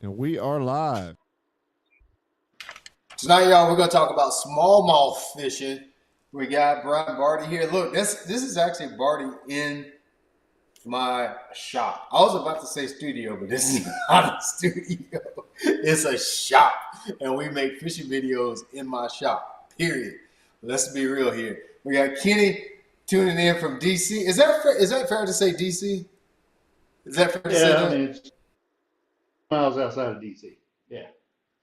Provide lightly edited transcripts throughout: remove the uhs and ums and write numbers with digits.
And we are live. Tonight, y'all, we're gonna talk about smallmouth fishing. We got Brian Barty here. Look, this is actually Barty in my shop. I was about to say studio, but this is not a studio. It's a shop, and we make fishing videos in my shop. Period. Let's be real here. We got Kenny tuning in from DC. Is that fair to say DC? Is that fair to say Yeah, I that? mean, it's miles outside of DC. Yeah.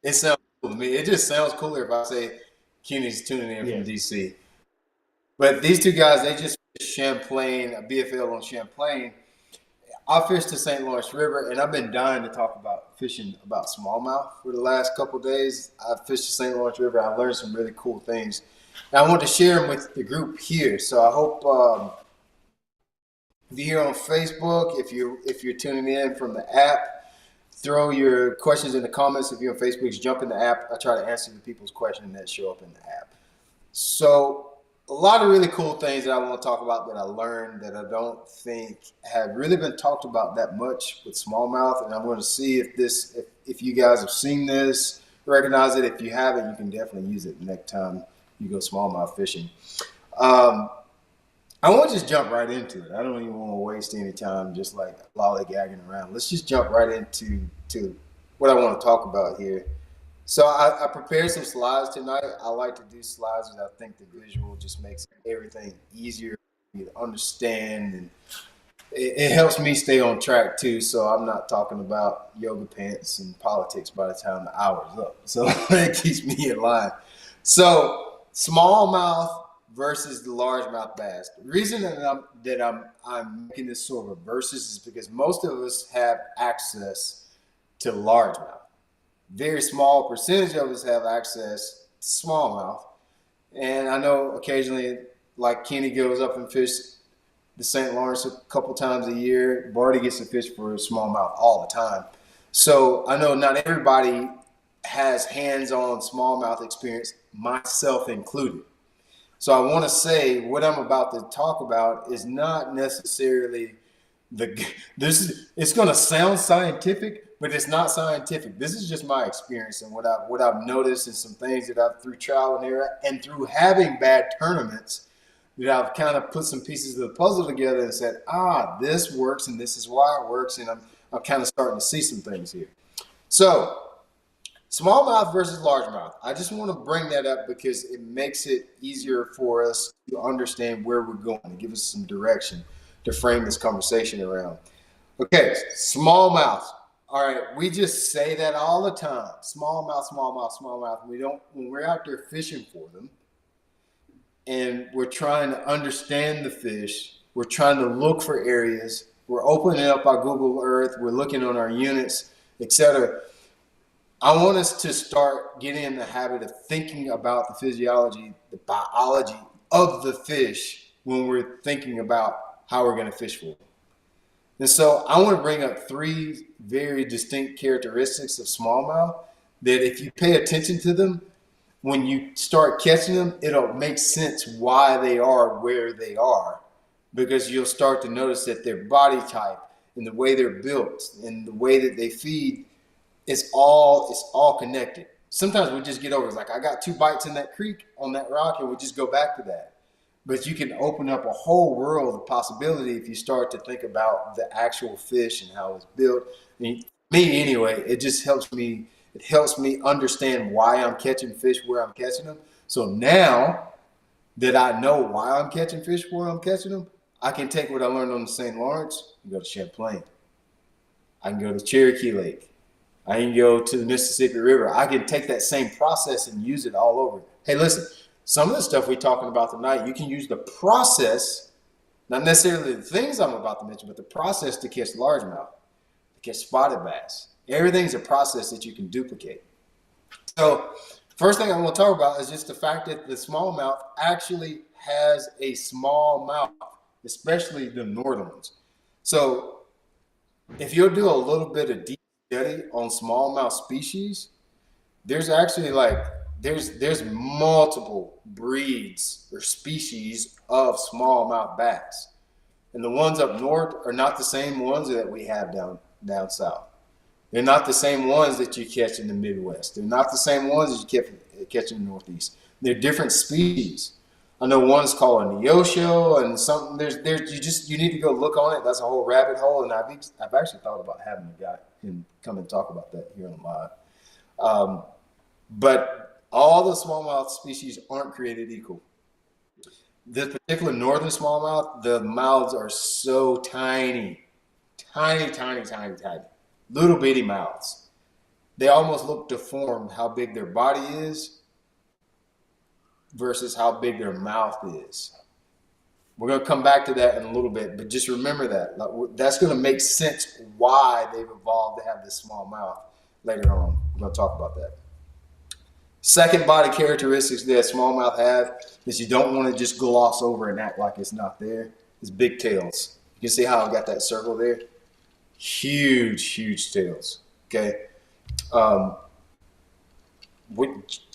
It sounds cool to me. It just sounds cooler if I say Kenny's tuning in from Yes. DC. But these two guys, they just fished Champlain, a BFL on Champlain. I fished the St. Lawrence River, and I've been dying to talk about fishing about smallmouth for the last couple of days. I fished the St. Lawrence River. I learned some really cool things. And I want to share them with the group here. So I hope if you're here on Facebook, if you're tuning in from the app, throw your questions in the comments. If you're on Facebook, just jump in the app. I try to answer the people's questions that show up in the app. So a lot of really cool things that I want to talk about that I learned that I don't think have really been talked about that much with smallmouth, and I'm going to see if you guys have seen this, recognize it. If you haven't, you can definitely use it next time you go smallmouth fishing. I want to just jump right into it. I don't even want to waste any time just like lollygagging around. Let's just jump right into what I want to talk about here. So I prepared some slides tonight. I like to do slides because I think the visual just makes everything easier for you to understand, and it helps me stay on track too. So I'm not talking about yoga pants and politics by the time the hour's up. So it keeps me in line. So smallmouth versus the largemouth bass. The reason that I'm making this sort of a versus is because most of us have access to largemouth. Very small percentage of us have access to smallmouth. And I know occasionally, like Kenny goes up and fish the St. Lawrence a couple times a year. Barty gets to fish for smallmouth all the time. So I know not everybody has hands-on smallmouth experience, myself included. So I want to say what I'm about to talk about is not necessarily it's going to sound scientific, but it's not scientific. This is just my experience and what I've noticed and some things that I've through trial and error and through having bad tournaments that I've kind of put some pieces of the puzzle together and said, this works and this is why it works, and I'm kind of starting to see some things here. So smallmouth versus largemouth. I just want to bring that up because it makes it easier for us to understand where we're going and give us some direction to frame this conversation around. Okay, smallmouth. All right, we just say that all the time. Smallmouth, smallmouth, smallmouth. We don't when we're out there fishing for them and we're trying to understand the fish, we're trying to look for areas, we're opening up our Google Earth, we're looking on our units, etc. I want us to start getting in the habit of thinking about the physiology, the biology of the fish when we're thinking about how we're going to fish for it. And so I want to bring up three very distinct characteristics of smallmouth that if you pay attention to them, when you start catching them, it'll make sense why they are where they are, because you'll start to notice that their body type and the way they're built and the way that they feed, it's all connected. Sometimes we just get over it. It's like I got two bites in that creek on that rock and we just go back to that. But you can open up a whole world of possibility if you start to think about the actual fish and how it's built. I mean, me anyway, it just helps me. It helps me understand why I'm catching fish where I'm catching them. So now that I know why I'm catching fish where I'm catching them, I can take what I learned on the St. Lawrence and go to Champlain. I can go to Cherokee Lake. I can go to the Mississippi River. I can take that same process and use it all over. Hey, listen, some of the stuff we're talking about tonight, you can use the process, not necessarily the things I'm about to mention, but the process to catch largemouth, to catch spotted bass. Everything's a process that you can duplicate. So first thing I want to talk about is just the fact that the smallmouth actually has a small mouth, especially the northern ones. So if you'll do a little bit of deep study on smallmouth species, there's actually like there's multiple breeds or species of smallmouth bass, and the ones up north are not the same ones that we have down south. They're not the same ones that you catch in the Midwest. They're not the same ones that you catch in the Northeast. They're different species. I know one's called a Neosho, and something you need to go look on it. That's a whole rabbit hole, and I've actually thought about having a guy come and talk about that here on live. But all the smallmouth species aren't created equal. This particular northern smallmouth, the mouths are so tiny, tiny, tiny, tiny, tiny, little bitty mouths. They almost look deformed how big their body is versus how big their mouth is. We're going to come back to that in a little bit, but just remember that. That's going to make sense why they've evolved to have this small mouth later on. We're going to talk about that. Second body characteristics that smallmouth have is you don't want to just gloss over and act like it's not there. Is big tails. You can see how I got that circle there. Huge, huge tails. Okay.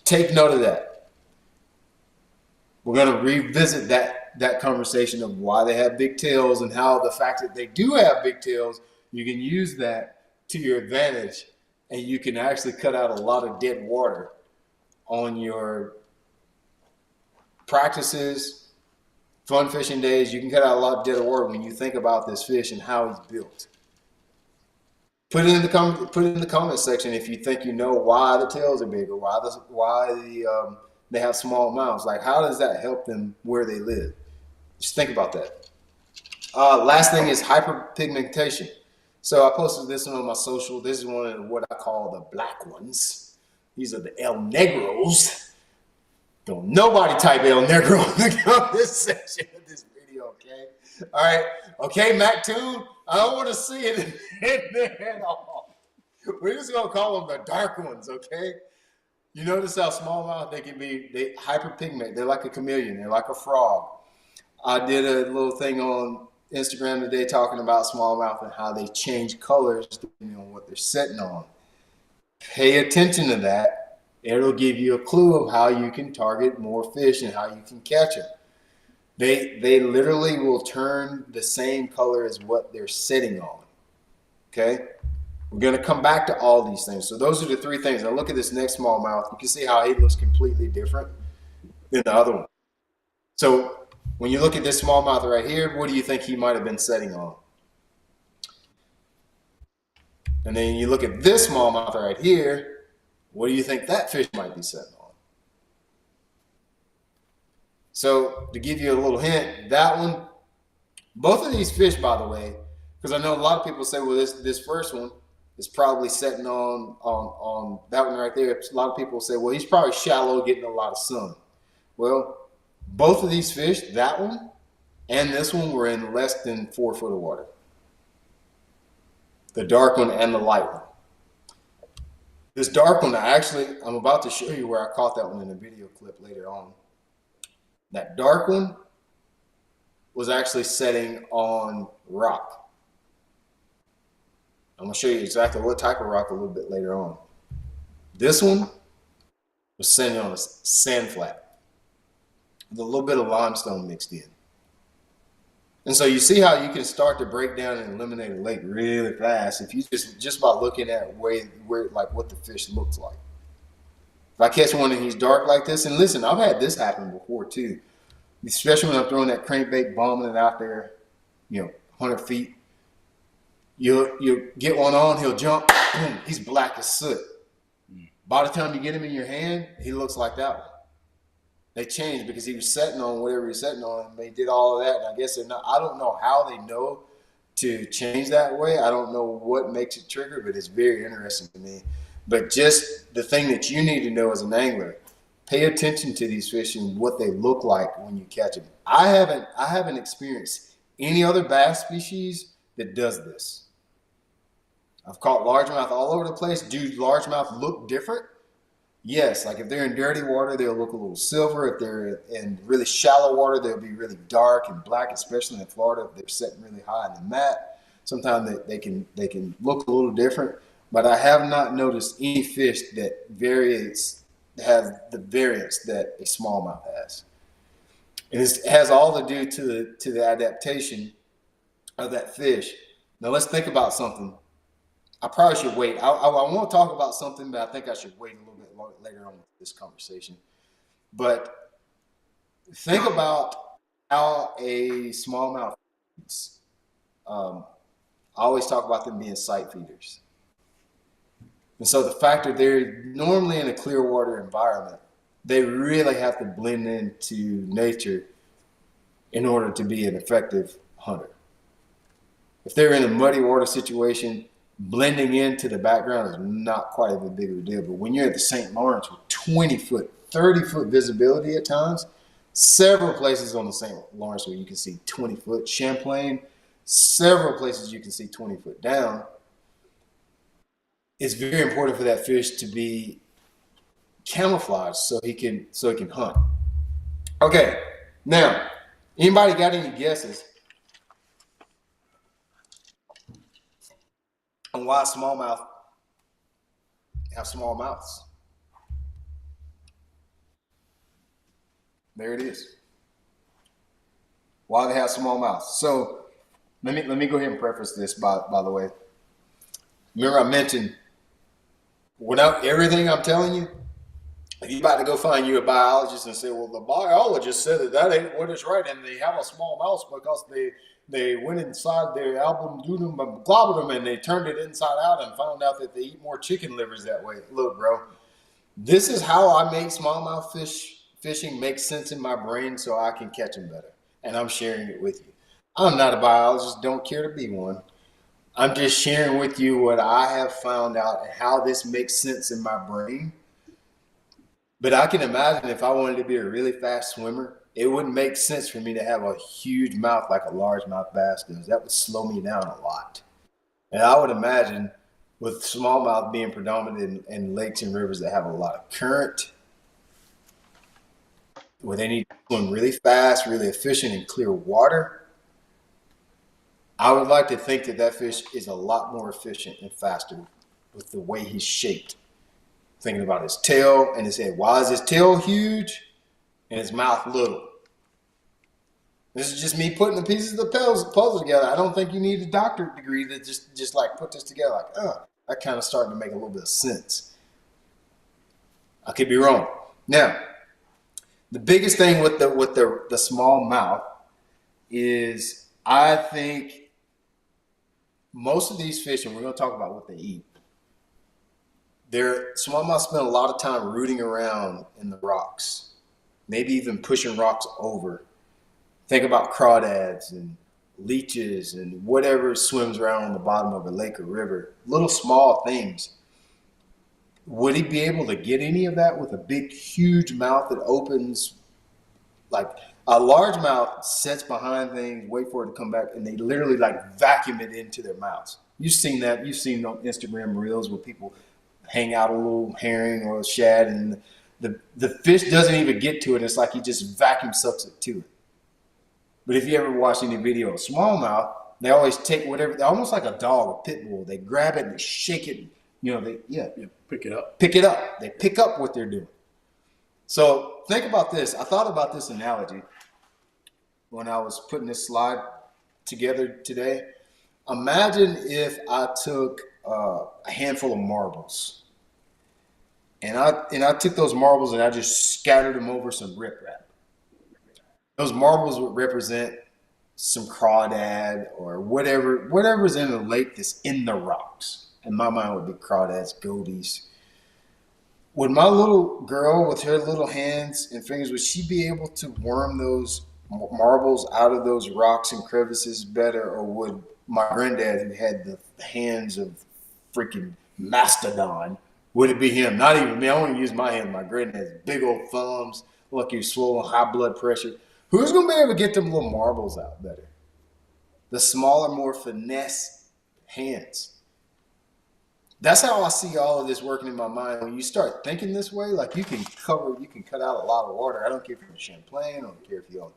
Take note of that. We're going to revisit that conversation of why they have big tails and how the fact that they do have big tails, you can use that to your advantage, and you can actually cut out a lot of dead water on your practices, fun fishing days. You can cut out a lot of dead water when you think about this fish and how he's built. Put it in the comment section if you think you know why the tails are big or why they have small mouths. Like, how does that help them where they live? Just think about that. Last thing is hyperpigmentation. So I posted this one on my social. This is one of what I call the black ones. These are the El Negros. Don't nobody type El Negro in the comment section of this video, okay? All right. Okay, Mac Toon, I don't want to see it in there at all. We're just going to call them the dark ones, okay? You notice how smallmouth they hyperpigment. They're like a chameleon. They're like a frog. I did a little thing on Instagram today talking about smallmouth and how they change colors depending on what they're sitting on. Pay attention to that. It'll give you a clue of how you can target more fish and how you can catch them. They literally will turn the same color as what they're sitting on. Okay? We're going to come back to all these things. So those are the three things. Now look at this next smallmouth. You can see how he looks completely different than the other one. So when you look at this smallmouth right here, what do you think he might have been sitting on? And then you look at this smallmouth right here, what do you think that fish might be sitting on? So to give you a little hint, that one, both of these fish, by the way, because I know a lot of people say, well, this first one is probably sitting on that one right there. A lot of people say, well, he's probably shallow, getting a lot of sun. Well, both of these fish, that one and this one, were in less than 4 foot of water. The dark one and the light one. This dark one, I'm about to show you where I caught that one in a video clip later on. That dark one was actually setting on rock. I'm going to show you exactly what type of rock a little bit later on. This one was setting on a sand flat with a little bit of limestone mixed in. And so you see how you can start to break down and eliminate a lake really fast if you just by looking at where like what the fish looks like. If I catch one and he's dark like this, and listen, I've had this happen before too, especially when I'm throwing that crankbait, bombing it out there, 100 feet. You'll get one on, he'll jump, boom, he's black as soot. By the time you get him in your hand, he looks like that one. They changed because he was setting on whatever he was setting on, and they did all of that. And I guess I don't know how they know to change that way. I don't know what makes it trigger, but it's very interesting to me. But just the thing that you need to know as an angler, pay attention to these fish and what they look like when you catch them. I haven't experienced any other bass species that does this. I've caught largemouth all over the place. Do largemouth look different? Yes, like if they're in dirty water, they'll look a little silver. If they're in really shallow water, they'll be really dark and black, especially in Florida if they're sitting really high in the mat. Sometimes they can look a little different, but I have not noticed any fish that has the variance that a smallmouth has. And it has all to do to the adaptation of that fish. Now let's think about something. I probably should wait. I want to talk about something, but I think I should wait a little bit later on with this conversation. But think about how a smallmouth feeds. I always talk about them being sight feeders. And so the fact that they're normally in a clear water environment, they really have to blend into nature in order to be an effective hunter. If they're in a muddy water situation, blending into the background is not quite as big of a deal. But when you're at the St. Lawrence with 20-foot, 30-foot visibility at times, several places on the St. Lawrence where you can see 20-foot, Champlain, several places you can see 20-foot down, it's very important for that fish to be camouflaged so he can hunt. Okay, now, anybody got any guesses on why smallmouth have small mouths? There it is. Why they have small mouths. So let me go ahead and preface this by the way. Remember I mentioned without everything I'm telling you, if you're about to go find you a biologist and say, well, the biologist said that ain't what is right, and they have a small mouse because they went inside their album dudum globulum and they turned it inside out and found out that they eat more chicken livers that way. Look, bro, this is how I make smallmouth fishing make sense in my brain so I can catch them better. And I'm sharing it with you. I'm not a biologist, don't care to be one. I'm just sharing with you what I have found out and how this makes sense in my brain. But I can imagine if I wanted to be a really fast swimmer, it wouldn't make sense for me to have a huge mouth like a largemouth bass does. That would slow me down a lot. And I would imagine with smallmouth being predominant in lakes and rivers that have a lot of current, where they need to swim really fast, really efficient in clear water, I would like to think that fish is a lot more efficient and faster with the way he's shaped. Thinking about his tail and his head. Why is his tail huge and his mouth little? This is just me putting the pieces of the puzzle together. I don't think you need a doctorate degree to just like put this together. Like, that kind of starting to make a little bit of sense. I could be wrong. Now, the biggest thing with the small mouth is I think most of these fish, and we're going to talk about what they eat, smallmouth spend a lot of time rooting around in the rocks, maybe even pushing rocks over. Think about crawdads and leeches and whatever swims around on the bottom of a lake or river, little small things. Would he be able to get any of that with a big, huge mouth that opens? Like a largemouth sits behind things, wait for it to come back, and they literally like vacuum it into their mouths. You've seen that. You've seen on Instagram reels where people hang out a little herring or a shad, and the fish doesn't even get to it. It's like he just vacuum sucks it to it. But if you ever watch any video of smallmouth, they always take whatever, they're almost like a dog, a pit bull. They grab it and they shake it. Pick it up. Pick it up. They pick up what they're doing. So think about this. I thought about this analogy when I was putting this slide together today. Imagine if I took a handful of marbles and I took those marbles and I just scattered them over some riprap. Those marbles would represent some crawdad or whatever's in the lake that's in the rocks. In my mind would be crawdads, gobies. Would my little girl with her little hands and fingers, would she be able to worm those marbles out of those rocks and crevices better? Or would my granddad, who had the hands of freaking mastodon, would it be him? Not even me. I want to use my hand. My granddad's big old thumbs, like you're swollen, high blood pressure. Who's going to be able to get them little marbles out better? The smaller, more finesse hands. That's how I see all of this working in my mind. When you start thinking this way, like you can cut out a lot of water. I don't care if you're in Champlain, I don't care if you're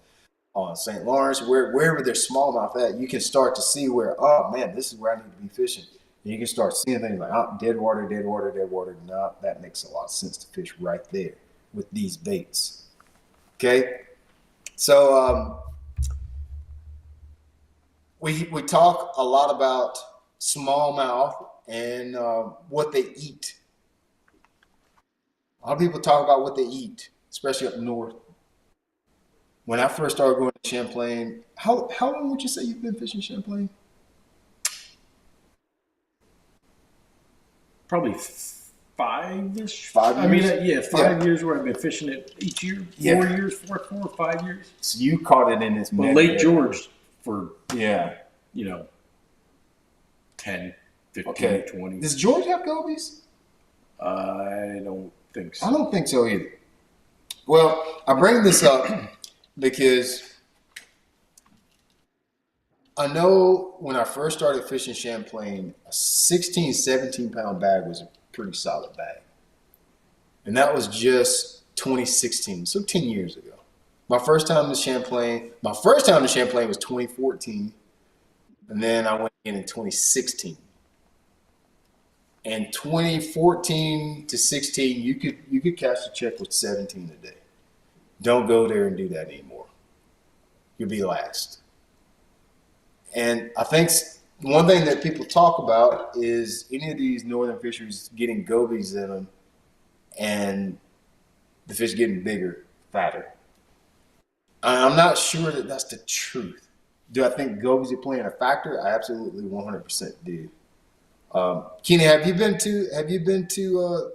on St. Lawrence, wherever there's smallmouth at, you can start to see where, oh man, this is where I need to be fishing. And you can start seeing things like, oh, dead water, dead water, dead water. No, that makes a lot of sense to fish right there with these baits. Okay? So we talk a lot about smallmouth and what they eat. A lot of people talk about what they eat, especially up north. When I first started going to Champlain, how long would you say you've been fishing Champlain? Probably five-ish. 5 years? Yeah, 5 years where I've been fishing it each year. Yeah. 4 years, 4 or 5 years. So you caught it in this But mega Lake area. George for, Yeah. 10, 15, Okay. 20. Does George have gobies? I don't think so. I don't think so either. Well, I bring this up because I know when I first started fishing Champlain, a 16, 17 pound bag was a pretty solid bag. And that was just 2016, so 10 years ago. My first time to Champlain was 2014. And then I went in 2016. And 2014 to 16, you could catch a check with 17 a day. Don't go there and do that anymore. You'll be last. And I think one thing that people talk about is any of these northern fisheries getting gobies in them and the fish getting bigger, fatter. I'm not sure that that's the truth. Do I think gobies are playing a factor? I absolutely 100% do. Kenny, have you been to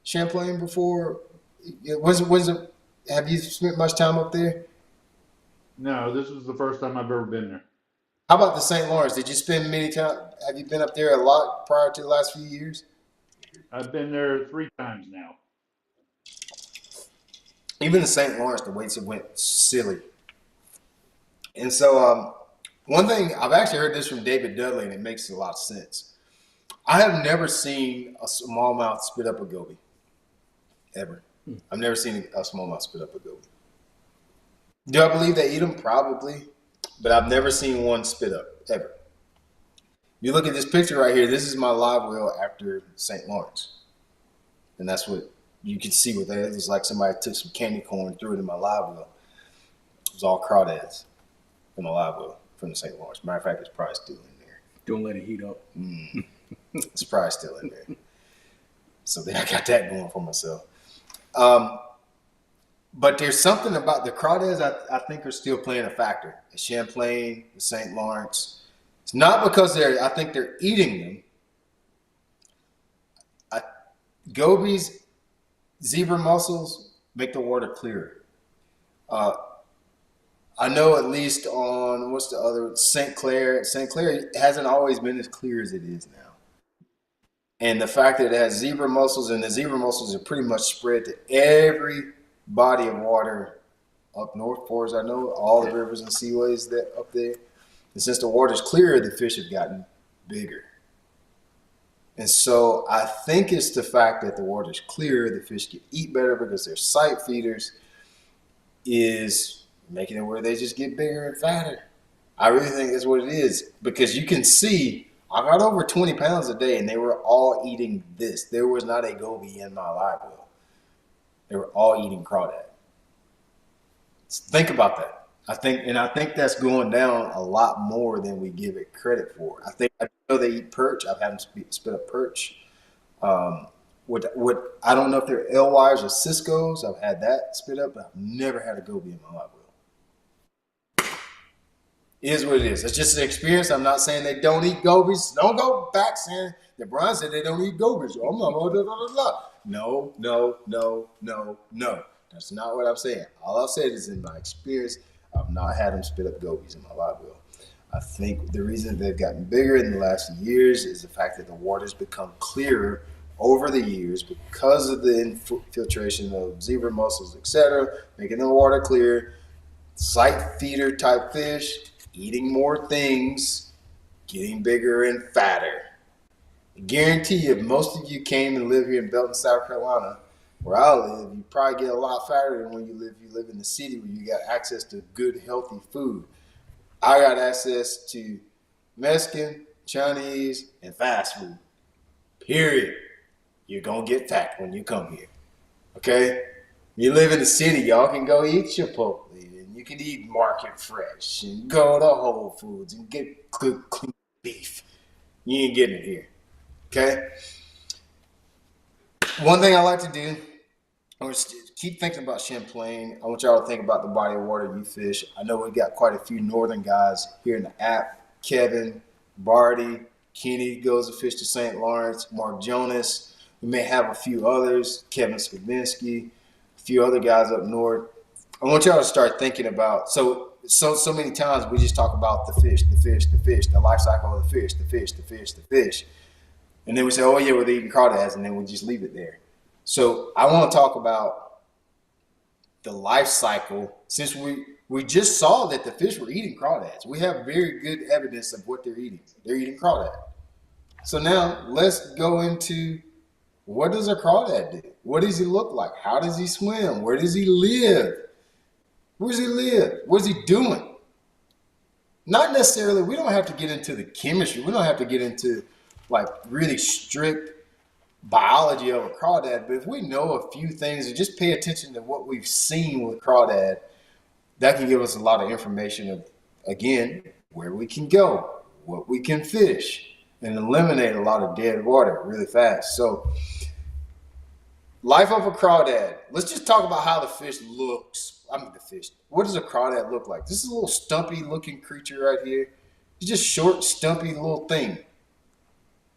Champlain before? Have you spent much time up there? No, this is the first time I've ever been there. How about the St. Lawrence? Did you spend many time? Have you been up there a lot prior to the last few years? I've been there 3 times now. Even the St. Lawrence, the weights have went silly. And so one thing, I've actually heard this from David Dudley, and it makes a lot of sense. I have never seen a smallmouth spit up a goby, ever. I've never seen a smallmouth spit up a goby. Do I believe they eat them? Probably. But I've never seen one spit up, ever. You look at this picture right here, this is my live well after St. Lawrence. And that's what you can see with that. It was like somebody took some candy corn and threw it in my live well. It was all crawdads in my live well from the St. Lawrence. Matter of fact, it's probably still in there. Don't let it heat up. It's probably still in there. So then I got that going for myself. But there's something about the crawdads I think are still playing a factor. The Champlain, the St. Lawrence. It's not because I think they're eating them. Gobies, zebra mussels make the water clearer. I know at least on, what's the other, St. Clair. St. Clair hasn't always been as clear as it is now. And the fact that it has zebra mussels, and the zebra mussels are pretty much spread to every body of water up north, far as I know, all the rivers and seaways that up there. And since the water's clearer, the fish have gotten bigger. And so I think it's the fact that the water's clearer, the fish can eat better because they're sight feeders, is making it where they just get bigger and fatter. I really think that's what it is, because you can see I got over 20 pounds a day and they were all eating this. There was not a goby in my live well. They were all eating crawdad. Think about that. I think that's going down a lot more than we give it credit for. I know they eat perch. I've had them spit up perch. I don't know if they're alewives or ciscos. I've had that spit up, but I've never had a goby in my live well. It is what it is. It's just an experience. I'm not saying they don't eat gobies. Don't go back saying that Brian said they don't eat gobies. Oh, blah, blah, blah, blah. No. That's not what I'm saying. All I've said is in my experience, I've not had them spit up gobies in my live well. I think the reason they've gotten bigger in the last few years is the fact that the water's become clearer over the years because of the infiltration of zebra mussels, etc., making the water clear. Sight feeder type fish, eating more things, getting bigger and fatter. I guarantee you, if most of you came and live here in Belton, South Carolina, where I live, you probably get a lot fatter than when you live in the city where you got access to good, healthy food. I got access to Mexican, Chinese, and fast food. Period. You're going to get fat when you come here. Okay? You live in the city, y'all can go eat Chipotle, and you can eat Market Fresh, and go to Whole Foods and get good, clean beef. You ain't getting it here. Okay. One thing I like to do, keep thinking about Champlain. I want y'all to think about the body of water you fish. I know we got quite a few northern guys here in the app. Kevin, Barty, Kenny goes to fish to St. Lawrence, Mark Jonas. We may have a few others, Kevin Skavinsky, a few other guys up north. I want y'all to start thinking about, so many times we just talk about the fish, the life cycle of the fish. And then we say, oh yeah, we're eating crawdads, and then we just leave it there. So I want to talk about the life cycle, since we just saw that the fish were eating crawdads. We have very good evidence of what they're eating. They're eating crawdad. So now let's go into, what does a crawdad do? What does he look like? How does he swim? Where does he live? Where does he live? What is he doing? Not necessarily, we don't have to get into the chemistry. We don't have to get into like really strict biology of a crawdad, but if we know a few things and just pay attention to what we've seen with crawdad, that can give us a lot of information of, again, where we can go, what we can fish, and eliminate a lot of dead water really fast. So life of a crawdad. Let's just talk about how the fish looks. What does a crawdad look like? This is a little stumpy looking creature right here. It's just short, stumpy little thing.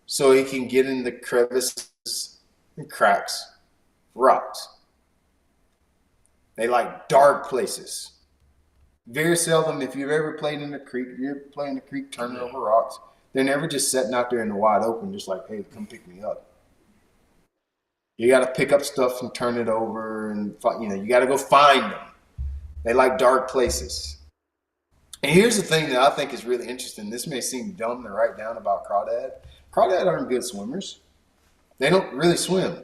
So he can get in the crevices and cracks, rocks. They like dark places. Very seldom, if you've ever played in the creek, if you're playing in the creek, turning over rocks, they're never just sitting out there in the wide open, just like, hey, come pick me up. You got to pick up stuff and turn it over, and you got to go find them. They like dark places. And here's the thing that I think is really interesting. This may seem dumb to write down about crawdad. Crawdad aren't good swimmers. They don't really swim.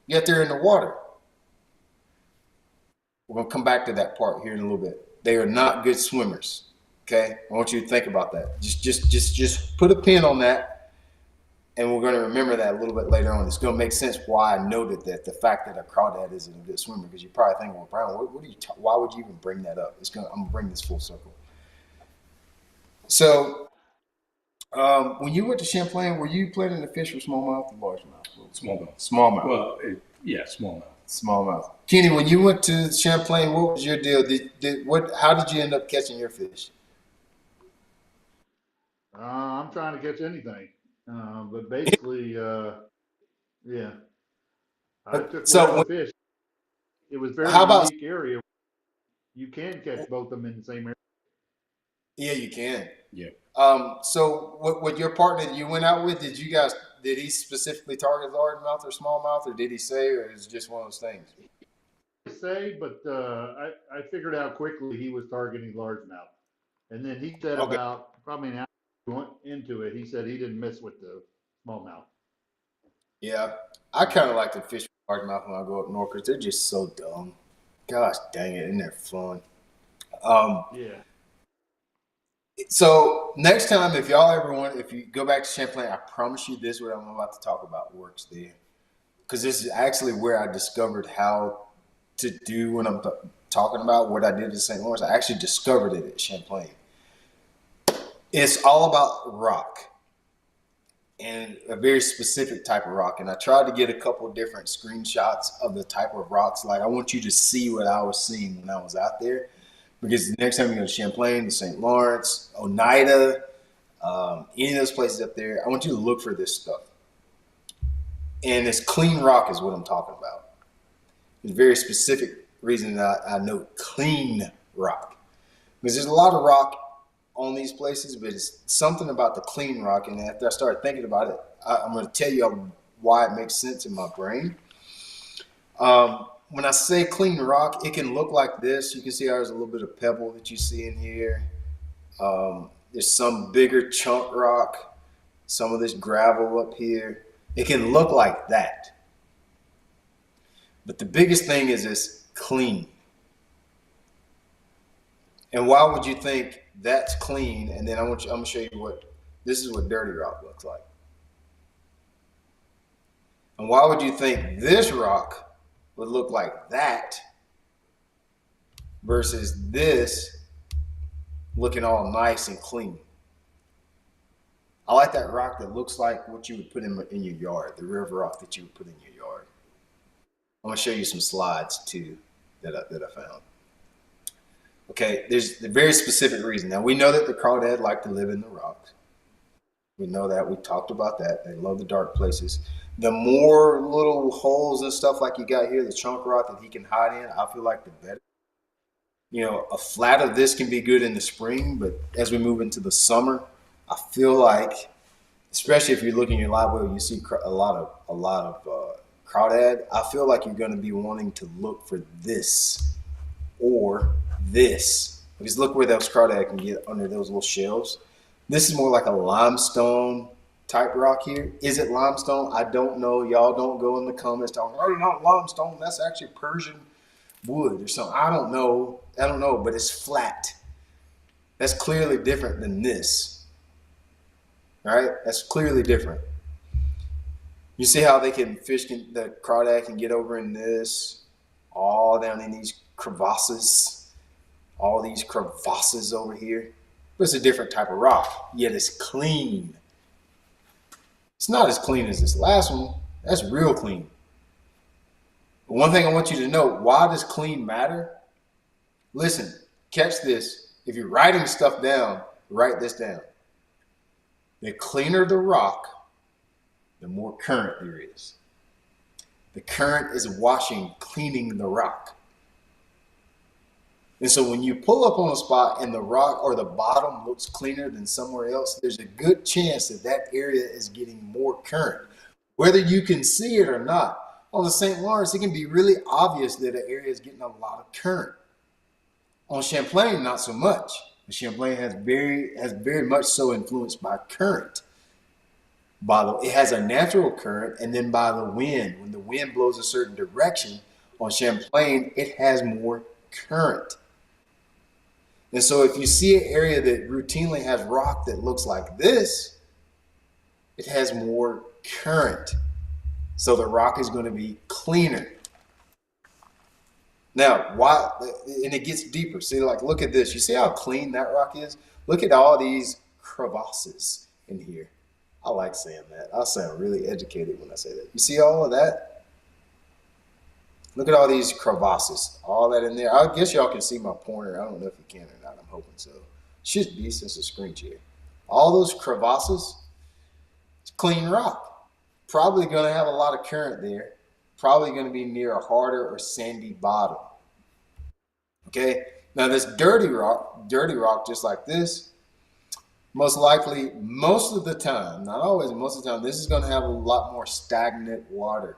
Yet they're in the water. We're going to come back to that part here in a little bit. They are not good swimmers. Okay? I want you to think about that. Just put a pin on that, and we're going to remember that a little bit later on. It's going to make sense why I noted that, the fact that a crawdad isn't a good swimmer, because you're probably thinking, well, Brian, why would you even bring that up? I'm going to bring this full circle. So, when you went to Champlain, were you planning to fish for smallmouth or largemouth? Smallmouth. Smallmouth. Well, smallmouth. Smallmouth. Kenny, when you went to Champlain, what was your deal? How did you end up catching your fish? I'm trying to catch anything, but basically, yeah. I took one fish. It was very unique area. You can catch both of them in the same area. Yeah, you can. Yeah. So with your partner that you went out with, did he specifically target largemouth or smallmouth, or did he say, or is it just one of those things? Say, but I figured out quickly he was targeting largemouth, and then he said about probably an hour into it, he said he didn't mess with the smallmouth. Yeah, I kind of like to fish with largemouth when I go up north because they're just so dumb. Gosh dang it, isn't that fun? Yeah. So next time, if you go back to Champlain, I promise you this, what I'm about to talk about works there. Because this is actually where I discovered how to do what I'm talking about, what I did in St. Lawrence. I actually discovered it at Champlain. It's all about rock, and a very specific type of rock. And I tried to get a couple of different screenshots of the type of rocks. Like, I want you to see what I was seeing when I was out there. Because the next time you go to Champlain, to St. Lawrence, Oneida, any of those places up there, I want you to look for this stuff. And it's clean rock is what I'm talking about. There's a very specific reason that I know clean rock. Because there's a lot of rock on these places, but it's something about the clean rock. And after I started thinking about it, I'm going to tell you why it makes sense in my brain. When I say clean rock, it can look like this. You can see there's a little bit of pebble that you see in here. There's some bigger chunk rock, some of this gravel up here. It can look like that. But the biggest thing is it's clean. And why would you think that's clean? And then I'm going to show you this is what dirty rock looks like. And why would you think this rock would look like that versus this looking all nice and clean? I like that rock that looks like what you would put in your yard, the river rock that you would put in your yard. I'm going to show you some slides too that I found. Okay, there's a very specific reason. Now, we know that the crawdad like to live in the rocks. We know that. We talked about that. They love the dark places. The more little holes and stuff like you got here, the chunk rock that he can hide in, I feel like the better. You know, a flat of this can be good in the spring, but as we move into the summer, I feel like, especially if you're looking at your live well, you see a lot of crawdad. I feel like you're going to be wanting to look for this or this, because look where those crawdad can get under those little shells. This is more like a limestone type rock here. Is it limestone? I don't know. Y'all don't go in the comments talking, oh, not limestone. That's actually Persian wood or something. I don't know, but it's flat. That's clearly different than this. All right? That's clearly different. You see how the crawdad can get over in this, all down in these crevasses, all these crevasses over here. But it's a different type of rock, yet it's clean. It's not as clean as this last one. That's real clean. But one thing I want you to know, why does clean matter? Listen, catch this. If you're writing stuff down, write this down. The cleaner the rock, the more current there is. The current is washing, cleaning the rock. And so when you pull up on a spot and the rock or the bottom looks cleaner than somewhere else, there's a good chance that that area is getting more current. Whether you can see it or not, on the St. Lawrence, it can be really obvious that an area is getting a lot of current. On Champlain, not so much. Champlain has very much so influenced by current. It has a natural current, and then by the wind. When the wind blows a certain direction, on Champlain, it has more current. And so if you see an area that routinely has rock that looks like this, it has more current. So the rock is going to be cleaner. Now, why? And it gets deeper. See, like, look at this. You see how clean that rock is? Look at all these crevasses in here. I like saying that. I sound really educated when I say that. You see all of that? Look at all these crevasses, all that in there. I guess y'all can see my pointer. I don't know if you can or not. I'm hoping so. Should be, since the screen share. All those crevasses, it's clean rock. Probably going to have a lot of current there. Probably going to be near a harder or sandy bottom. Okay? Now this dirty rock just like this, most likely, most of the time, not always, most of the time, this is going to have a lot more stagnant water.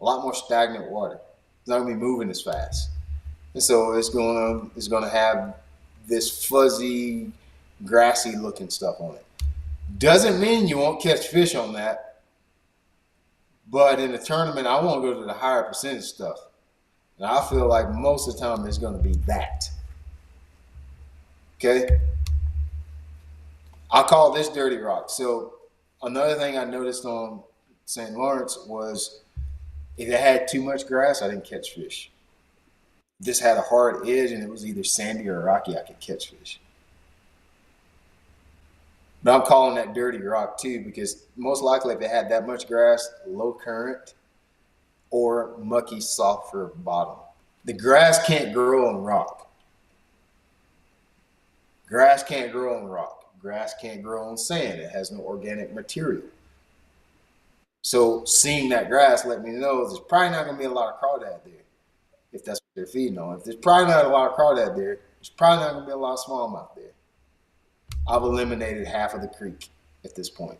A lot more stagnant water. It's not going to be moving as fast. And so it's going to have this fuzzy, grassy looking stuff on it. Doesn't mean you won't catch fish on that. But in the tournament, I want to go to the higher percentage stuff. And I feel like most of the time it's going to be that. Okay? I call this dirty rock. So another thing I noticed on St. Lawrence was if it had too much grass, I didn't catch fish. If this had a hard edge and it was either sandy or rocky, I could catch fish. But I'm calling that dirty rock too, because most likely if it had that much grass, low current, or mucky, softer bottom. The grass can't grow on rock. Grass can't grow on rock. Grass can't grow on sand. It has no organic material. So seeing that grass let me know there's probably not going to be a lot of crawdad there if that's what they're feeding on. If there's probably not a lot of crawdad there, there's probably not going to be a lot of smallmouth there. I've eliminated half of the creek at this point.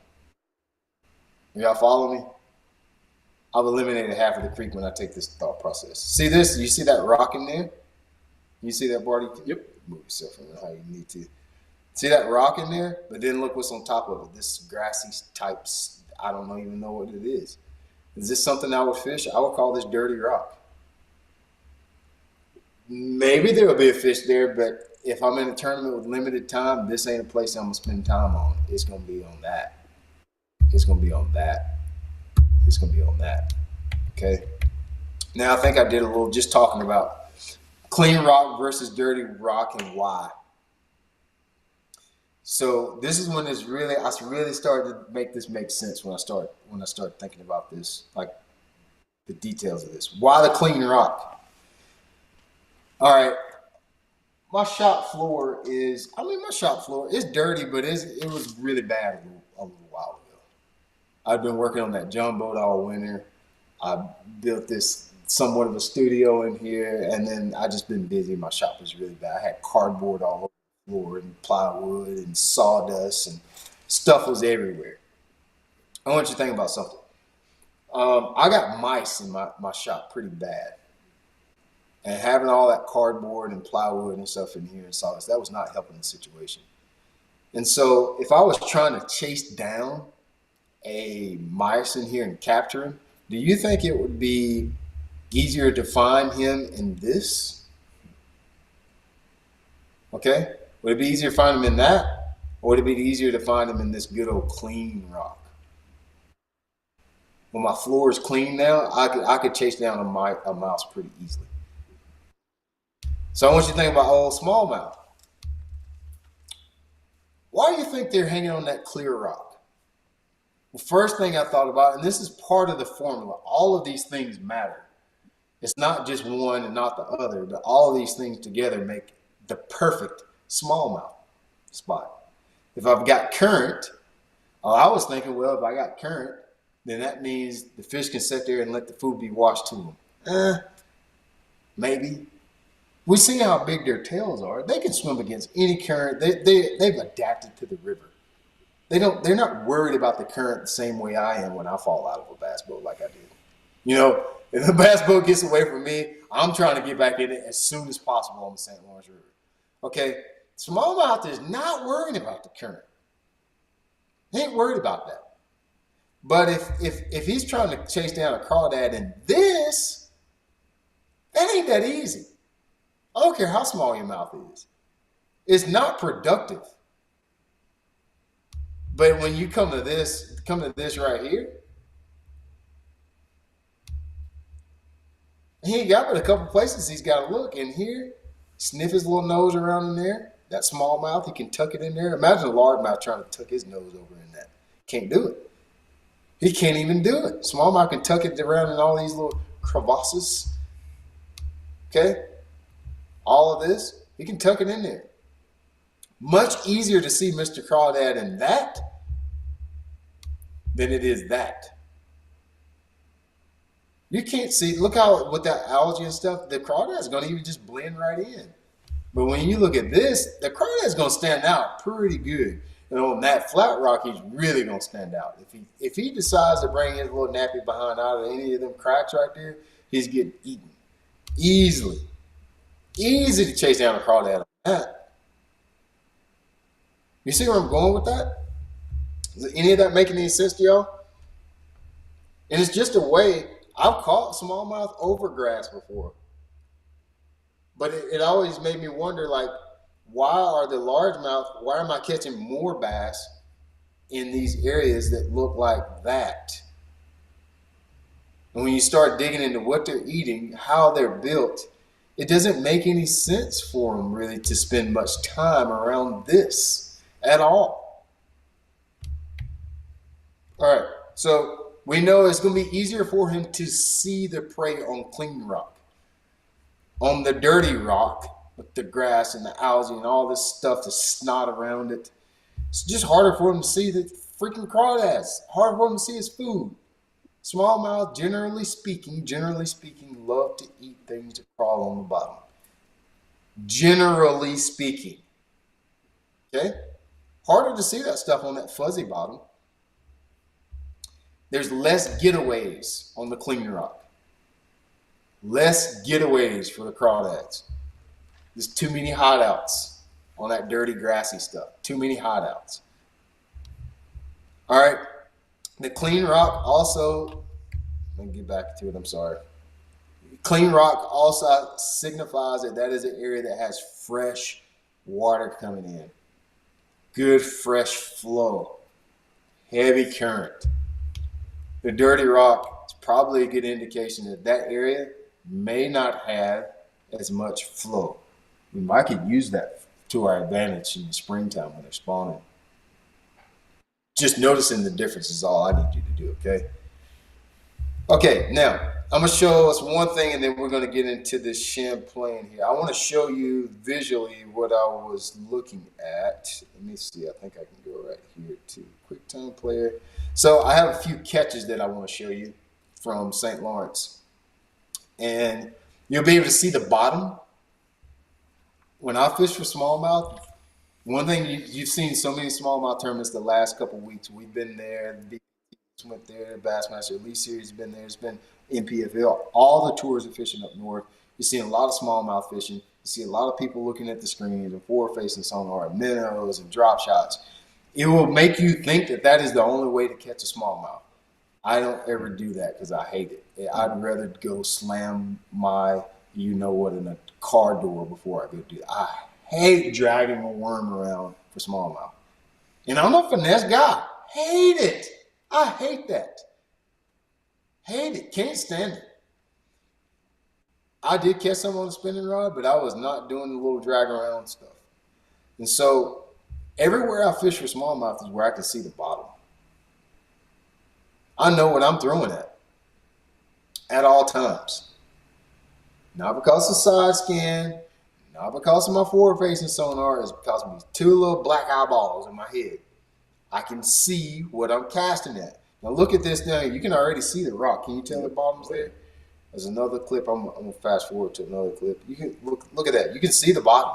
Y'all follow me? I've eliminated half of the creek when I take this thought process. See this? You see that rock in there? You see that, Barty? Yep. Move yourself from how you need to. See that rock in there? But then look what's on top of it. This grassy type, I don't even know what it is. Is this something I would fish? I would call this dirty rock. Maybe there will be a fish there, but if I'm in a tournament with limited time, this ain't a place I'm going to spend time on. It's going to be on that. It's going to be on that. It's going to be on that. Okay? Now, I think I did a little just talking about clean rock versus dirty rock and why. So this is when I really started to make this make sense when I started thinking about this, like the details of this. Why the clean rock? All right, my shop floor is dirty, but it was really bad a little while ago. I've been working on that jumbo all winter. I built this somewhat of a studio in here, and then I just been busy. My shop was really bad. I had cardboard all over the floor and plywood and sawdust and stuff was everywhere. I want you to think about something. I got mice in my shop pretty bad. And having all that cardboard and plywood and stuff in here and sawdust, that was not helping the situation. And so if I was trying to chase down a mice in here and capture him, do you think it would be easier to find him in this? Okay? Would it be easier to find him in that? Or would it be easier to find him in this good old clean rock? When my floor is clean now, I could chase down a mouse pretty easily. So I want you to think about old smallmouth. Why do you think they're hanging on that clear rock? The first thing I thought about, and this is part of the formula, all of these things matter. It's not just one and not the other, but all of these things together make the perfect smallmouth spot. If I've got current, I was thinking, well, if I got current, then that means the fish can sit there and let the food be washed to them. Maybe. We see how big their tails are. They can swim against any current. They've adapted to the river. They're not worried about the current the same way I am when I fall out of a bass boat like I did. You know, if the bass boat gets away from me, I'm trying to get back in it as soon as possible on the St. Lawrence River. Okay? Smallmouth is not worried about the current. He ain't worried about that. But if he's trying to chase down a crawdad in this, that ain't that easy. I don't care how small your mouth is. It's not productive. But when you come to this right here, he ain't got but a couple places he's got to look. In here, sniff his little nose around in there. That small mouth, he can tuck it in there. Imagine a largemouth trying to tuck his nose over in that. Can't do it. He can't even do it. Smallmouth can tuck it around in all these little crevasses. Okay? All of this, he can tuck it in there. Much easier to see Mr. Crawdad in that than it is that. You can't see, look how with that algae and stuff, the crawdad's going to even just blend right in. But when you look at this, the crawdad's going to stand out pretty good. And on that flat rock, he's really going to stand out. If he decides to bring his little nappy behind out of any of them cracks right there, he's getting eaten easily. Easy to chase down a crawdad on that. You see where I'm going with that? Is any of that making any sense to y'all? And it's just a way. I've caught smallmouth over grass before. But it always made me wonder, like, why am I catching more bass in these areas that look like that? And when you start digging into what they're eating, how they're built, it doesn't make any sense for them really to spend much time around this at all. All right, so we know it's going to be easier for him to see the prey on clean rock. On the dirty rock, with the grass and the algae and all this stuff, the snot around it, it's just harder for him to see the freaking crawdads. Harder for him to see his food. Smallmouth, generally speaking, love to eat things that crawl on the bottom. Generally speaking. Okay? Harder to see that stuff on that fuzzy bottom. There's less getaways on the clean rock. Less getaways for the crawdads. There's too many hideouts on that dirty, grassy stuff. Too many hideouts. All right. The clean rock also, let me get back to it, I'm sorry. Clean rock also signifies that is an area that has fresh water coming in. Good, fresh flow. Heavy current. The dirty rock is probably a good indication that that area may not have as much flow. We might could use that to our advantage in the springtime when they're spawning. Just noticing the difference is all I need you to do, okay? Okay, now I'm gonna show us one thing and then we're gonna get into this Champlain here. I wanna show you visually what I was looking at. Let me see, I think I can go right here to QuickTime Player. So I have a few catches that I wanna show you from St. Lawrence. And you'll be able to see the bottom. When I fish for smallmouth, one thing you've seen so many smallmouth tournaments the last couple of weeks. We've been there. The BPs went there. Bassmaster Elite Series has been there. It's been NPFL. All the tours are fishing up north. You're seeing a lot of smallmouth fishing. You see a lot of people looking at the screens and forward-facing sonar and minnows and drop shots. It will make you think that that is the only way to catch a smallmouth. I don't ever do that because I hate it. I'd rather go slam my you-know-what in a car door before I go do that. I hate dragging a worm around for smallmouth. And I'm a finesse guy. Hate it. I hate that. Hate it. Can't stand it. I did catch some on the spinning rod, but I was not doing the little drag around stuff. And so everywhere I fish for smallmouth is where I can see the bottom. I know what I'm throwing at all times. Not because of side scan, not because of my forward-facing sonar, it's because of these two little black eyeballs in my head. I can see what I'm casting at. Now look at this now. You can already see the rock. Can you tell the bottom's there? There's another clip. I'm gonna fast forward to another clip. You can look at that. You can see the bottom.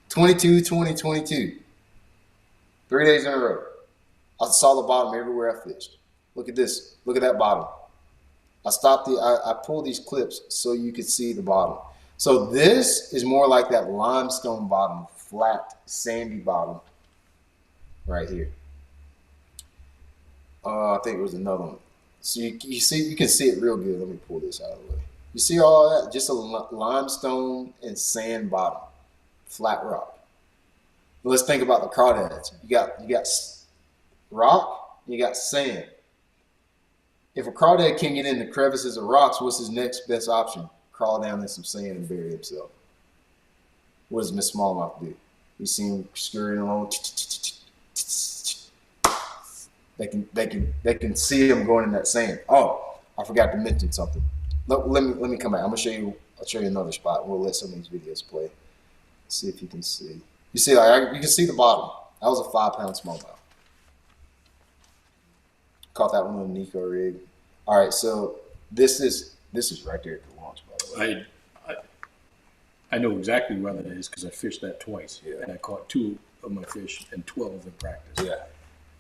22, 20, 22. 3 days in a row. I saw the bottom everywhere I fished. Look at this. Look at that bottom. I pulled these clips so you could see the bottom. So this is more like that limestone bottom, flat, sandy bottom right here. I think it was another one. So you can see it real good. Let me pull this out of the way. You see all that? Just a limestone and sand bottom, flat rock. Let's think about the crawdads. You got rock, you got sand. If a crawdad can't get in the crevices of rocks, what's his next best option? Crawl down in some sand and bury himself. What does Miss Smallmouth do? You see him scurrying along. They can see him going in that sand. Oh, I forgot to mention something. Let me come back. I'll show you another spot. We'll let some of these videos play. See if you can see. You see, like you can see the bottom. That was a 5-pound smallmouth. Caught that one on the Nico rig. All right, so this is right there at the launch, by the way. I know exactly where that is because I fished that twice. Yeah. And I caught 2 of my fish and 12 in practice. Yeah.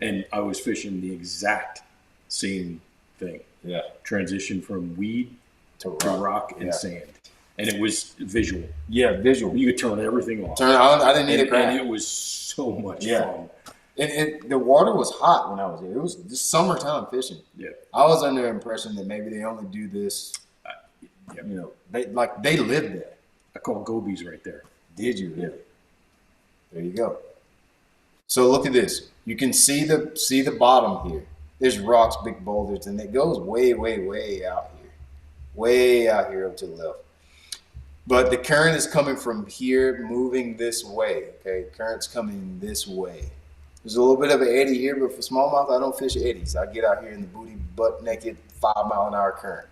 And I was fishing the exact same thing. Yeah. Transition from weed To to rock and sand. And it was visual. Yeah, visual. You could turn everything off. I didn't need a grab. And it was so much fun. And the water was hot when I was there. It was just summertime fishing. Yeah. I was under the impression that maybe they only do this, they live there. I caught gobies right there. Did you really? There you go. So look at this. You can see the bottom here. There's rocks, big boulders, and it goes way, way, way out here. Way out here up to the left. But the current is coming from here, moving this way. Okay, current's coming this way. There's a little bit of an eddy here, but for smallmouth, I don't fish eddies. I get out here in the booty, butt naked, 5-mile-an-hour current.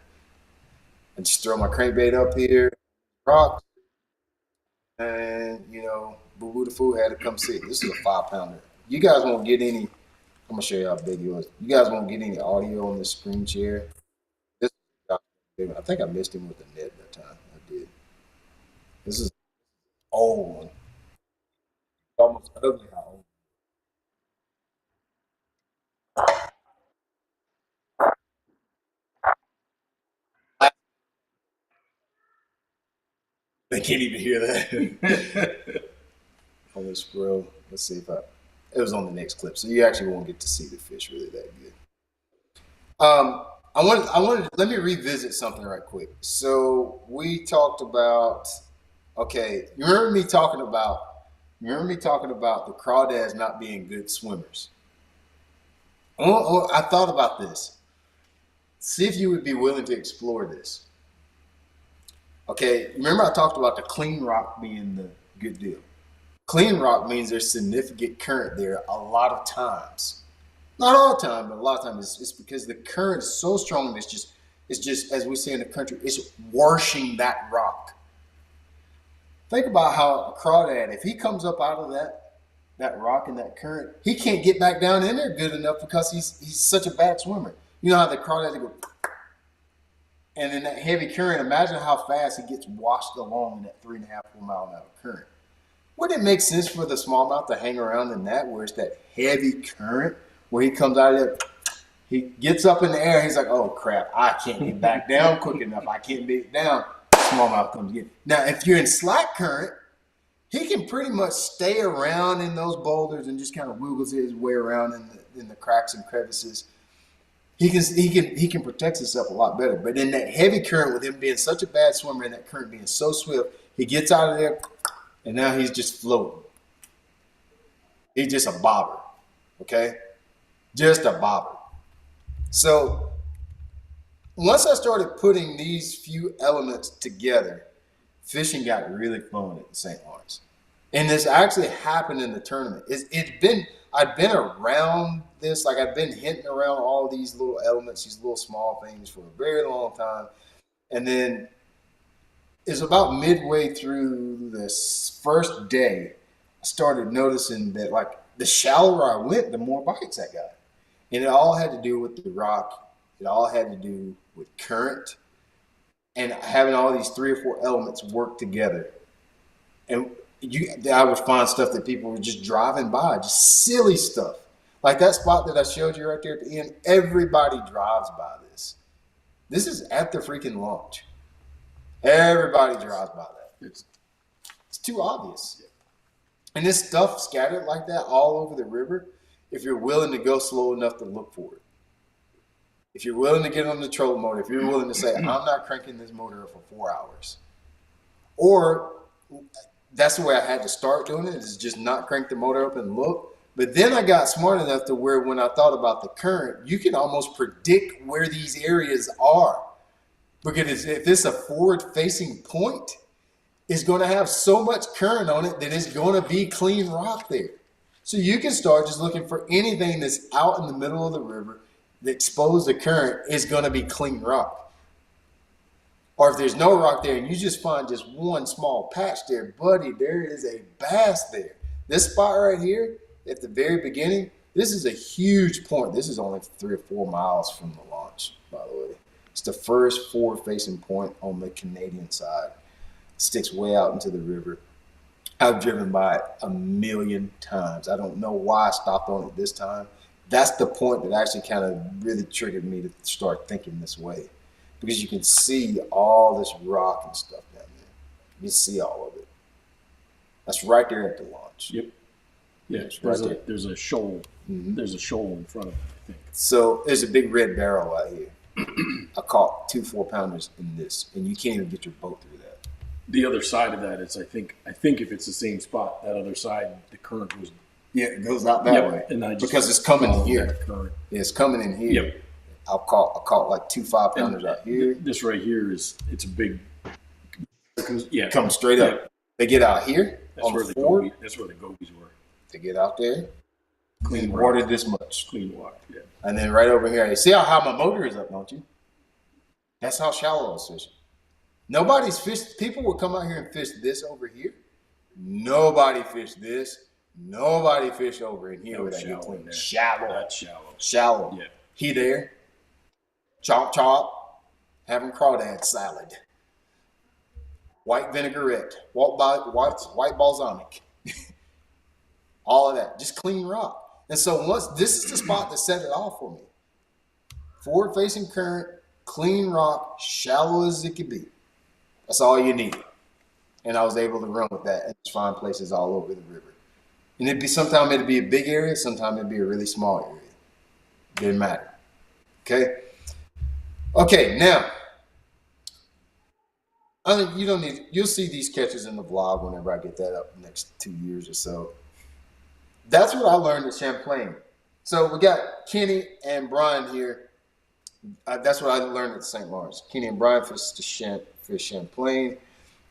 I just throw my crankbait up here, rocks, and Boo Boo the Fool had to come see. This is a 5-pounder. You guys won't get any. I'm gonna show you how big it was. You guys won't get any audio on the screen share. I think I missed him with the net that time. I did. This is an old one. Almost ugly how old. They can't even hear that. On the squirrel. Let's see if it was on the next clip, so you actually won't get to see the fish really that good. I wanted. Let me revisit something right quick. So we talked about. Okay, you remember me talking about the crawdads not being good swimmers. I thought about this. See if you would be willing to explore this. Okay, remember I talked about the clean rock being good deal. Clean rock means there's significant current there a lot of times. Not all the time, but a lot of times it's because the current is so strong that it's just as we say in the country, it's washing that rock. Think about how a crawdad, if he comes up out of that rock and that current, he can't get back down in there good enough because he's such a bad swimmer. You know how the crawdads go, and in that heavy current, imagine how fast he gets washed along in that 3.5, 4 mile an hour current. Wouldn't it make sense for the smallmouth to hang around in that where it's that heavy current where he comes out of there, he gets up in the air, he's like, oh crap, I can't get back down quick enough. I can't get down. Smallmouth comes in. Now, if you're in slack current, he can pretty much stay around in those boulders and just kind of wiggles his way around in the cracks and crevices. He can protect himself a lot better. But in that heavy current, with him being such a bad swimmer and that current being so swift, he gets out of there and now he's just floating. He's just a bobber, okay? Just a bobber. So once I started putting these few elements together, fishing got really fun at the St. Lawrence. And this actually happened in the tournament. I'd been around this, like I'd been hinting around all these little elements, these little small things for a very long time. And then it's about midway through this first day, I started noticing that like the shallower I went, the more bites I got. And it all had to do with the rock. It all had to do with current and having all these 3 or 4 elements work together. And I would find stuff that people were just driving by, just silly stuff. Like that spot that I showed you right there at the end, everybody drives by this. This is at the freaking launch. Everybody drives by that. It's too obvious. And this stuff scattered like that all over the river, if you're willing to go slow enough to look for it. If you're willing to get on the trolling motor, if you're willing to say, I'm not cranking this motor up for 4 hours. Or that's the way I had to start doing it, is just not crank the motor up and look. But then I got smart enough to where when I thought about the current, you can almost predict where these areas are. Because if it's a forward-facing point, it's going to have so much current on it that it's going to be clean rock there. So you can start just looking for anything that's out in the middle of the river that exposed the current is going to be clean rock. Or if there's no rock there and you just find just one small patch there, buddy, there is a bass there. This spot right here at the very beginning, this is a huge point. This is only 3 or 4 miles from the launch, by the way. It's the first forward-facing point on the Canadian side. It sticks way out into the river. I've driven by it 1,000,000 times. I don't know why I stopped on it this time. That's the point that actually kind of really triggered me to start thinking this way. Because you can see all this rock and stuff down there. You can see all of it. That's right there at the launch. Yep. Yeah, there's a shoal. Mm-hmm. There's a shoal in front of it, I think. So there's a big red barrel out here. I caught 2 4-pounders in this, and you can't even get your boat through that. The other side of that is, I think if it's the same spot, that other side, the current goes. Yeah, it goes out that way. And because it's coming in here. Yeah, it's coming in here. Yep. I caught like 2 5-pounders out here. This right here it's a big. Yeah, come straight up. Yep. They get out here. That's where the gobies were. They get out there. Clean water this much. Clean water. Yeah. And then right over here, you see how my motor is up, don't you? That's how shallow I was fishing. Nobody's fished. People would come out here and fish this over here. Nobody fished this. Nobody fished over in here where they get clean. Shallow. That's shallow. Shallow. Yeah. He there. Chop, chop. Having crawdad salad. White vinaigrette. White balsamic. All of that. Just clean rock. And so once this is the spot that set it off for me. Forward-facing current, clean rock, shallow as it could be. That's all you need. And I was able to run with that and just find places all over the river. And sometimes it'd be a big area, sometimes it'd be a really small area. Didn't matter. Okay? Okay, now, you'll see these catches in the vlog whenever I get that up the next 2 years or so. That's what I learned at Champlain. So we got Kenny and Brian here. That's what I learned at St. Lawrence. Kenny and Brian fish Champlain.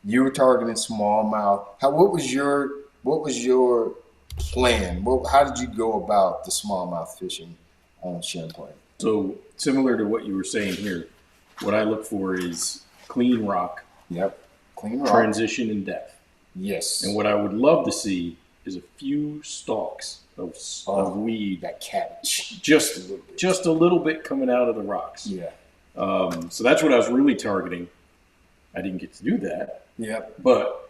You were targeting smallmouth. What was your plan? How did you go about the smallmouth fishing on Champlain? So similar to what you were saying here, what I look for is clean rock. Yep. Clean rock. Transition in depth. Yes. And what I would love to see is a few stalks of weed, that cabbage, just a little bit coming out of the rocks. Yeah. So that's what I was really targeting. I didn't get to do that. Yeah. But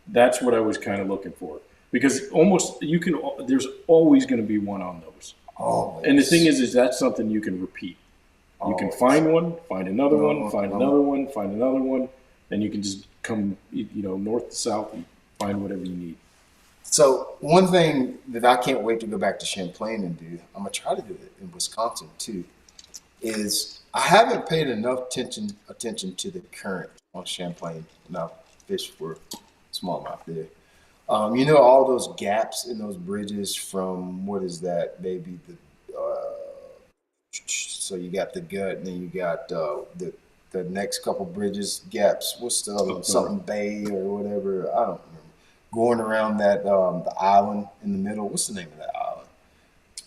that's what I was kind of looking for, because there's always going to be one on those. Always. And the thing is that's something you can repeat. You can find one, find another one, find another one, find another one, and you can just come, north to south and find whatever you need. So one thing that I can't wait to go back to Champlain and do, I'm gonna try to do it in Wisconsin too, is I haven't paid enough attention to the current on Champlain, and I've fished for smallmouth there. All those gaps in those bridges from, what is that, baby? So you got the gut, and then you got the next couple bridges, gaps. What's the other one? Something Bay or whatever? I don't remember. Going around that the island in the middle. What's the name of that island?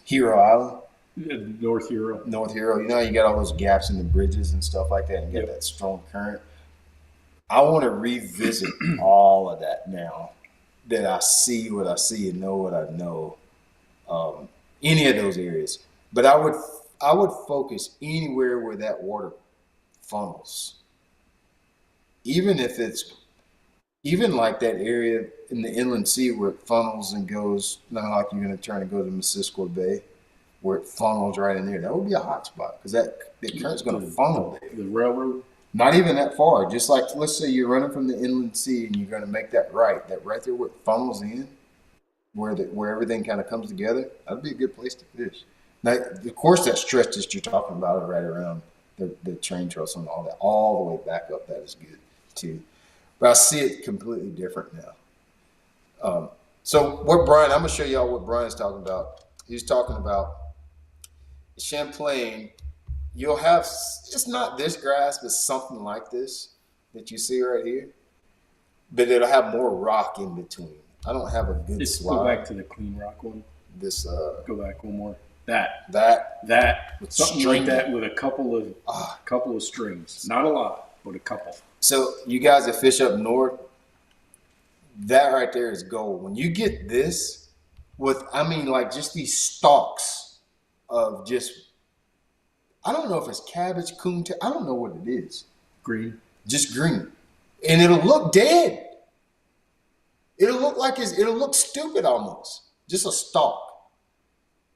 Hero Island. North Hero. North Hero. You got all those gaps in the bridges and stuff like that, and get that strong current. I want to revisit all of that now that I see what I see and know what I know. Any of those areas, but I would focus anywhere where that water funnels, even if it's like that area in the inland sea where it funnels and goes, not like you're going to try to go to Missisquoi Bay, where it funnels right in there. That would be a hot spot, because that current's going to funnel there. The railroad? Not even that far. Just like, let's say you're running from the inland sea and you're going to make that right there where it funnels in, where everything kind of comes together. That'd be a good place to fish. Now, of course, that stretch that you're talking about right around the train trestle and all that, all the way back up, that is good too. But I see it completely different now. So I'm going to show y'all what Brian's talking about. He's talking about Champlain. You'll have, it's not this grass, but something like this that you see right here, but it'll have more rock in between. I don't have a good slide. Go back to the clean rock one. Go back one more. That with something like that with a couple of strings. Not a lot, but a couple. So you guys that fish up north, that right there is gold. When you get this with, just these stalks of just, I don't know if it's cabbage, coontail, I don't know what it is. Green. Just green. And it'll look dead. It'll look stupid almost. Just a stalk.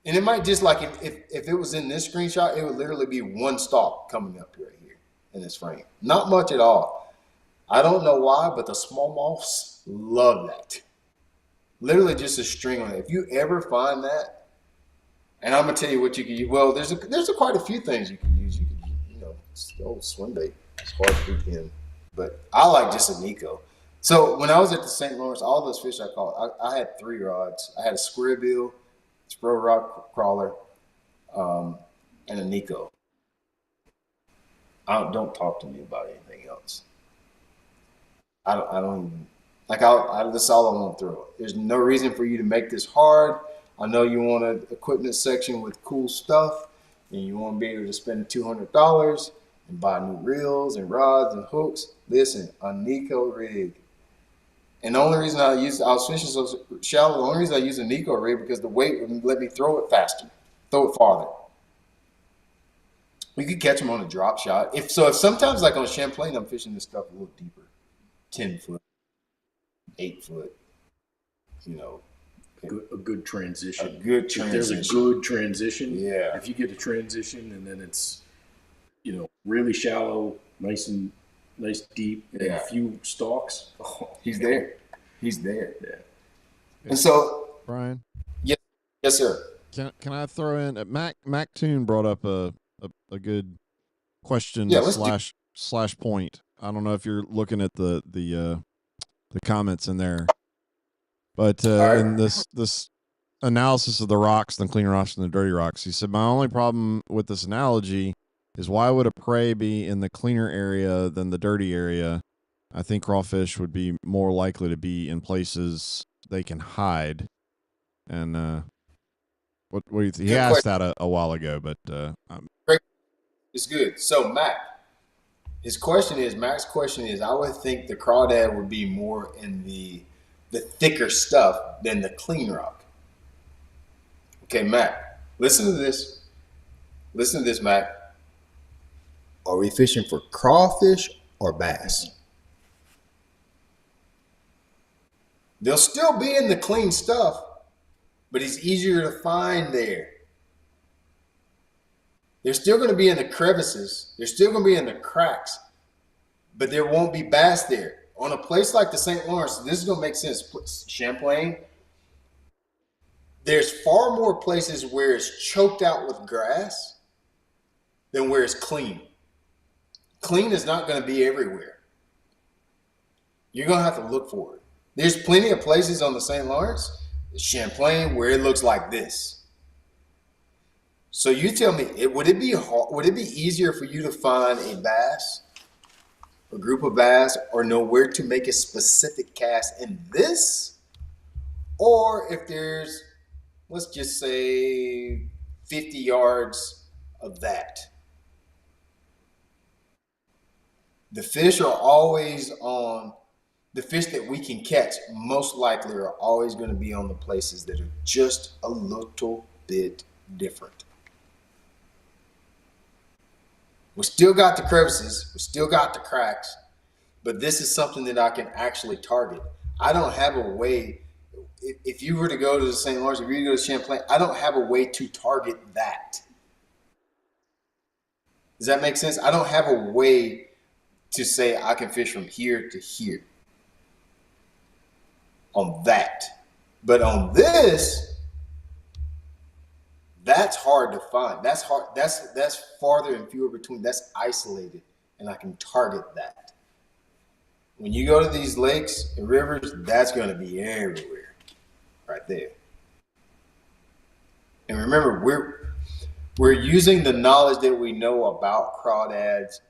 And it might just, like, if it was in this screenshot, it would literally be one stalk coming up right here in this frame. Not much at all. I don't know why, but the smallmouths love that. Literally just a string on it. If you ever find that, and I'm gonna tell you what you can use. Well, there's quite a few things you can use. You can, it's the old swim bait. It's hard to beat him, but I like just a Nico. So when I was at the St. Lawrence, all those fish I caught, I had 3 rods. I had a square bill, Spro rock crawler, and a Nico. Don't talk to me about anything else. I don't even, that's all I want to throw. There's no reason for you to make this hard. I know you want an equipment section with cool stuff, and you want to be able to spend $200 and buy new reels and rods and hooks. Listen, a Nico rig. And the only reason I was fishing so shallow, the only reason I use a Nico rig because the weight would let me throw it faster, throw it farther. We could catch them on a drop shot. If sometimes, like on Champlain, I'm fishing this stuff a little deeper, 10 foot, 8 foot, A good transition. A good transition. If there's a good transition. Yeah. If you get a transition and then it's, really shallow, nice deep, and a few stalks. Oh, he's there. He's there. Yeah. And so, Brian. Yes, sir. Can I throw in? Mac Toon brought up a good question slash point. I don't know if you're looking at the comments in there, but in this analysis of the rocks, the clean rocks and the dirty rocks, he said my only problem with this analogy is why would a prey be in the cleaner area than the dirty area? I think crawfish would be more likely to be in places they can hide. And what do you think? He asked that a while ago, but it's good. So Mac's question is, I would think the crawdad would be more in the thicker stuff than the clean rock. Okay, Mac, listen to this. Listen to this, Mac. Are we fishing for crawfish or bass? They'll still be in the clean stuff, but it's easier to find there. They're still going to be in the crevices. They're still going to be in the cracks, but there won't be bass there. On a place like the St. Lawrence, this is going to make sense. Champlain, there's far more places where it's choked out with grass than where it's clean. Clean is not going to be everywhere. You're going to have to look for it. There's plenty of places on the St. Lawrence, Champlain, where it looks like this. So you tell me, would it be easier for you to find a bass, a group of bass, or know where to make a specific cast in this? Or if there's, let's just say, 50 yards of that. The fish are always on, the fish that we can catch most likely are always going to be on the places that are just a little bit different. We still got the crevices, we still got the cracks, but this is something that I can actually target. I don't have a way, if you were to go to the St. Lawrence, if you were to go to Champlain, I don't have a way to target that. Does that make sense? I don't have a way to say I can fish from here to here on that. But on this, that's hard to find. That's hard. That's farther and fewer between. That's isolated, and I can target that. When you go to these lakes and rivers, that's going to be everywhere, right there. And remember, we're using the knowledge that we know about crawdads,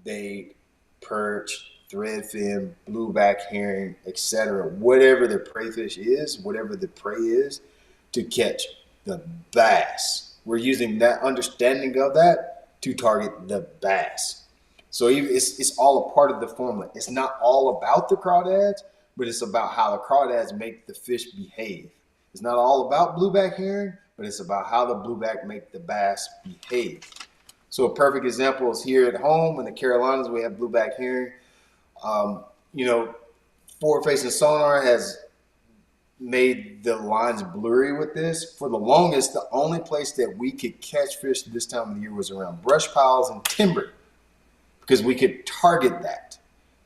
bait, perch, threadfin, blueback herring, etc. Whatever the prey fish is, whatever the prey is, to catch the bass. We're using that understanding of that to target the bass. So it's all a part of the formula. It's not all about the crawdads, but it's about how the crawdads make the fish behave. It's not all about blueback herring, but it's about how the blueback make the bass behave. So a perfect example is here at home in the Carolinas, we have blueback herring. Forward-facing sonar has made the lines blurry with this. For the longest, the only place that we could catch fish this time of the year was around brush piles and timber, because we could target that.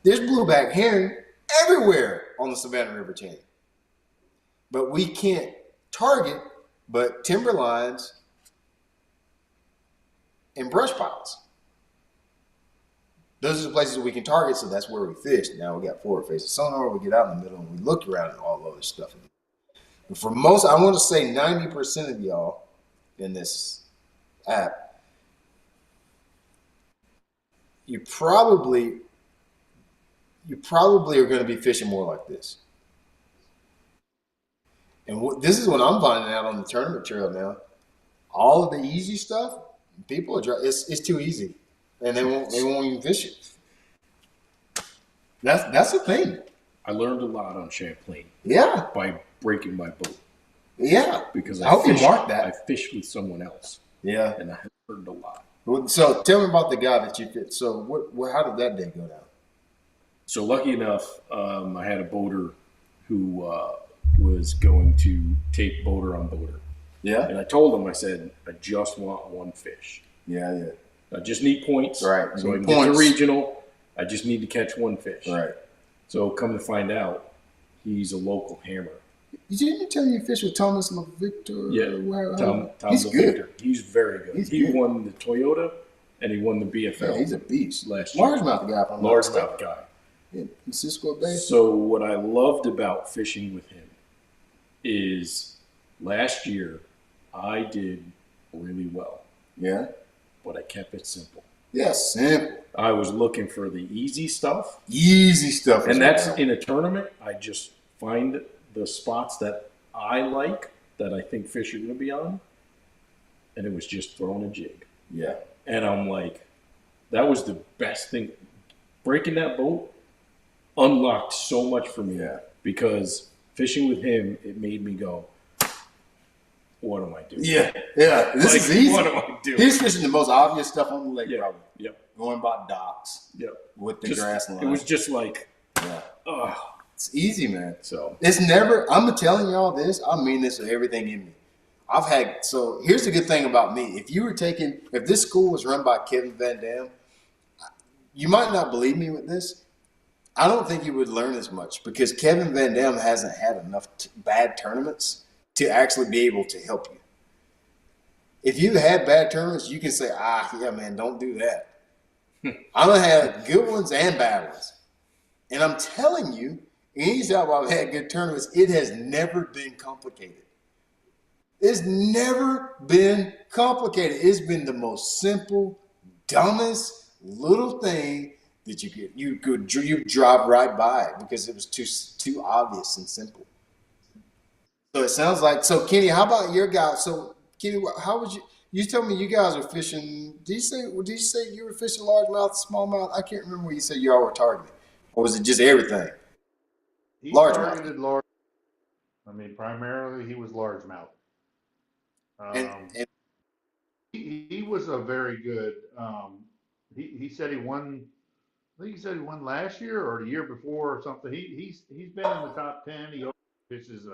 There's blueback herring everywhere on the Savannah River chain, but we can't target but timber lines and brush piles. Those are the places we can target, so that's where we fish. Now we got forward-facing sonar, we get out in the middle and we look around at all the other stuff. But for most, I want to say 90% of y'all in this app, you probably are going to be fishing more like this. And this is what I'm finding out on the tournament trail now. All of the easy stuff, people are it's too easy, and they won't even fish it. That's the thing. I learned a lot on Champlain. Yeah. By breaking my boat. Yeah. Because I hope you marked that. I fished with someone else. Yeah. And I learned a lot. So tell me about the guy that you fit. So how did that day go down? So lucky enough, I had a boater who was going to take boater on boater. Yeah. And I told him, I said, I just want one fish. Yeah. I just need points. Right. So I can get to regional. I just need to catch one fish. Right. So come to find out, he's a local hammer. You didn't tell me you fished with Thomas LaVictor? Yeah. Tom he's LaVictor. good. He's very good. He won the Toyota and he won the BFL. Yeah, he's a beast. Last year. Largemouth guy. Largemouth guy. In Cisco Bay. So what I loved about fishing with him is last year I did really well. Yeah. But I kept it simple. Yeah, simple. I was looking for the easy stuff. Easy stuff. And that's in a tournament. I just find the spots that I like that I think fish are going to be on. And it was just throwing a jig. Yeah. And I'm like, that was the best thing. Breaking that boat unlocked so much for me. Yeah. Because fishing with him, it made me go, what am I doing? Yeah. Yeah. This is easy. What am I doing? He's fishing the most obvious stuff on the lake, probably. Yep. Going by docks. Yep. With the Just, grass line. it was just like, yeah. It's easy, man. So it's never, I'm telling y'all this, I mean this with everything in me. So here's the good thing about me. If this school was run by Kevin Van Dam, you might not believe me with this. I don't think you would learn as much because Kevin Van Dam hasn't had enough bad tournaments to actually be able to help you. If you had bad tournaments, you can say, yeah, man, don't do that. I done had good ones and bad ones. And I'm telling you, anytime I've had good tournaments, it has never been complicated. It's never been complicated. It's been the most simple, dumbest little thing that you drive right by it because it was too obvious and simple. So it sounds like, so Kenny, how about your guy? So Kenny, how would you told me you guys are fishing, did you say you were fishing largemouth, smallmouth? I can't remember what you said you all were targeting. Or was it just everything? He Largemouth. targeted large. I mean, primarily he was largemouth. And he was a very good. He said he won. I think he said he won last year or the year before or something. He's been in the top 10. He fishes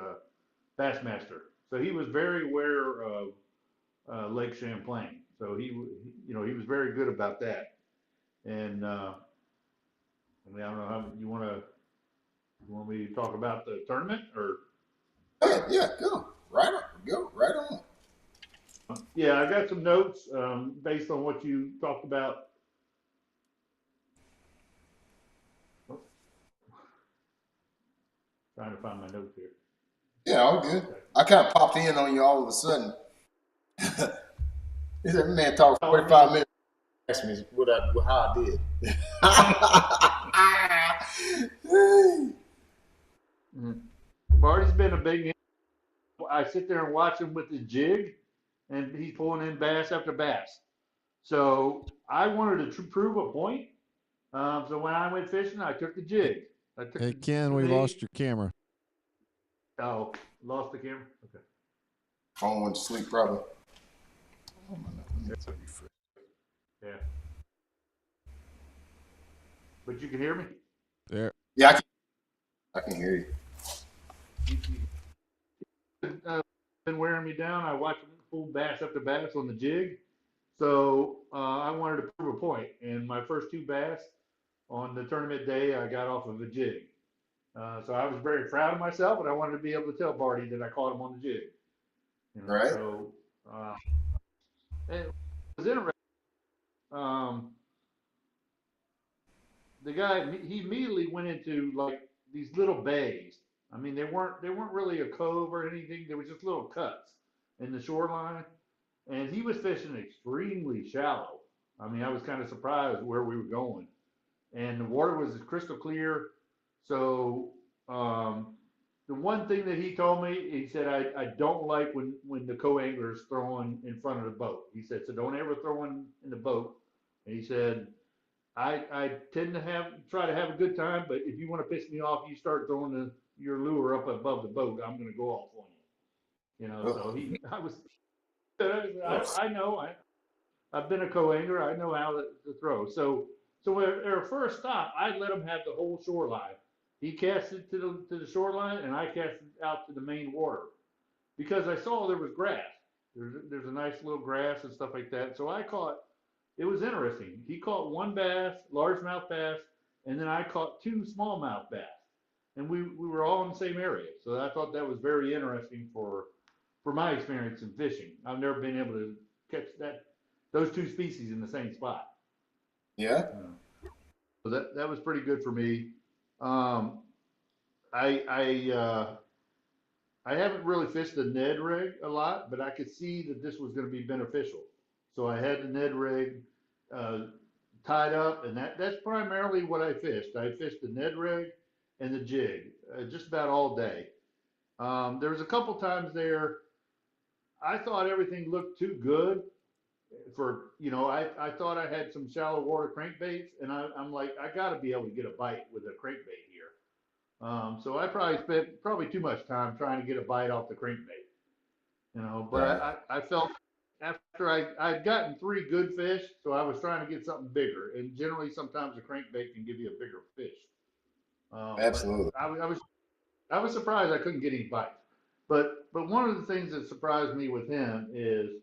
Bassmaster, so he was very aware of Lake Champlain. So he was very good about that. And I mean, I don't know how you want me to talk about the tournament or? Yeah, go right on. Yeah, I got some notes based on what you talked about. Oh. Trying to find my notes here. Yeah, all good. I kind of popped in on you all of a sudden. He said, man, talk 45 minutes. Ask me how I did. Marty's been a big. I sit there and watch him with his jig, and he's pulling in bass after bass. So I wanted to prove a point. So when I went fishing, I took the jig. Hey, Ken, we lost your camera. Oh, lost the camera? Okay. Phone went to sleep, probably. Yeah. But you can hear me? There. Yeah, I can hear you. Been wearing me down. I watched him pull bass after bass on the jig. So I wanted to prove a point. And my first two bass on the tournament day, I got off of a jig. So I was very proud of myself, and I wanted to be able to tell Barty that I caught him on the jig. Right. So it was interesting. The guy, he immediately went into like these little bays. I mean, they weren't really a cove or anything. They were just little cuts in the shoreline, and he was fishing extremely shallow. I mean, I was kind of surprised where we were going, and the water was crystal clear. So the one thing that he told me, he said, I don't like when the co-angler is throwing in front of the boat. He said, so don't ever throw in the boat. And he said, I tend to try to have a good time, but if you want to piss me off, you start throwing your lure up above the boat, I'm going to go off on you. So I know, I've been a co-angler. I know how to throw. So at our first stop, I let him have the whole shoreline. He cast it to the shoreline, and I cast it out to the main water because I saw there was grass. There's a nice little grass and stuff like that. So it was interesting. He caught one bass, largemouth bass, and then I caught two smallmouth bass, and we were all in the same area. So I thought that was very interesting for my experience in fishing. I've never been able to catch those two species in the same spot. Yeah. So that was pretty good for me. I haven't really fished the Ned rig a lot, but I could see that this was going to be beneficial. So I had the Ned rig tied up, and that's primarily what I fished. I fished the Ned rig and the jig just about all day. There was a couple times there I thought everything looked too good for, I thought I had some shallow water crankbaits, and I'm like, I got to be able to get a bite with a crankbait here. So I probably spent too much time trying to get a bite off the crankbait, but Right. I felt after I'd gotten 3 good fish, so I was trying to get something bigger, and generally sometimes a crankbait can give you a bigger fish. But Absolutely. I was surprised I couldn't get any bites. But one of the things that surprised me with him is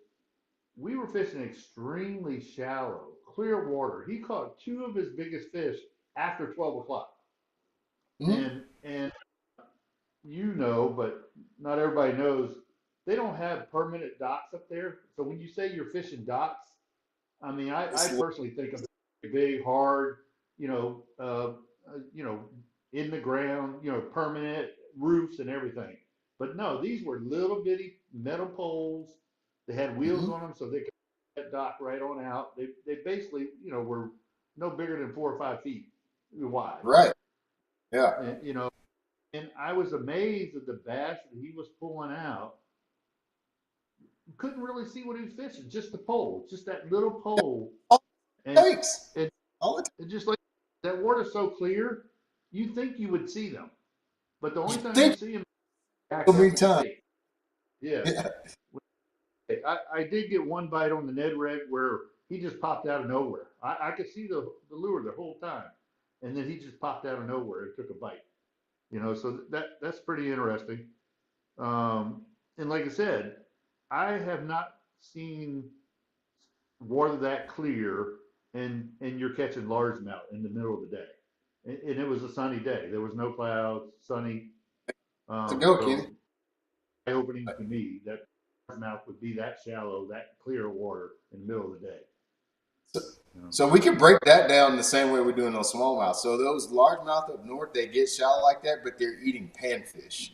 we were fishing extremely shallow, clear water. He caught 2 of his biggest fish after 12 o'clock. Mm-hmm. And but not everybody knows, they don't have permanent docks up there. So when you say you're fishing docks, I mean, I personally think of big, hard, you know, uh, in the ground, permanent roofs and everything. But no, these were little bitty metal poles. They had wheels Mm-hmm. on them, so they could that dock right on out. They basically, were no bigger than 4 or 5 feet wide. Right. Yeah. And I was amazed at the bass that he was pulling out. Couldn't really see what he was fishing, just the pole, just that little pole. All And it takes. it, All it it just like that water's so clear, you think you would see them. But the only You time you think see them, back so up many to the times. bait. Yeah. Yeah. I did get one bite on the Ned rig where he just popped out of nowhere. I could see the lure the whole time. And then he just popped out of nowhere and took a bite. So that's pretty interesting. And like I said, I have not seen water that clear and you're catching largemouth in the middle of the day. And it was a sunny day. There was no clouds, sunny. To go, So Kenny. eye-opening to me that largemouth would be that shallow, that clear water in the middle of the day. So, so we can break that down the same way we're doing those smallmouth. So those largemouth up north, they get shallow like that, but they're eating panfish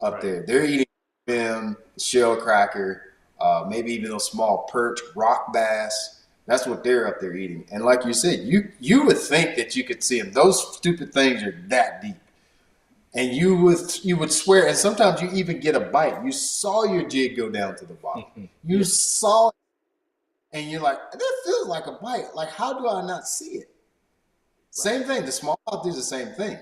up Right. there. They're eating them, shell cracker, maybe even those small perch, rock bass. That's what they're up there eating. And like you said, you would think that you could see them. Those stupid things are that deep. And you would swear, and sometimes you even get a bite. You saw your jig go down to the bottom. You saw it, and you're like, that feels like a bite. Like, how do I not see it? Same thing. The smallmouth is the same thing.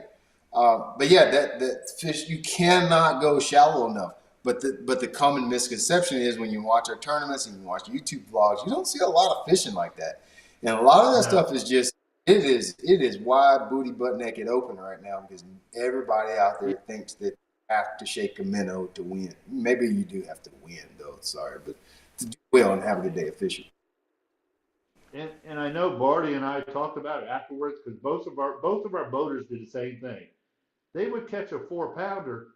But yeah, that fish, you cannot go shallow enough. But the common misconception is when you watch our tournaments and you watch YouTube vlogs, you don't see a lot of fishing like that. And a lot of that stuff is just it is wide booty butt naked open right now because everybody out there thinks that you have to shake a minnow to win. Maybe you do have to win though. Sorry, but to do well and have a good day of fishing. And I know Barty and I talked about it afterwards because both of our boaters did the same thing. They would catch a 4-pounder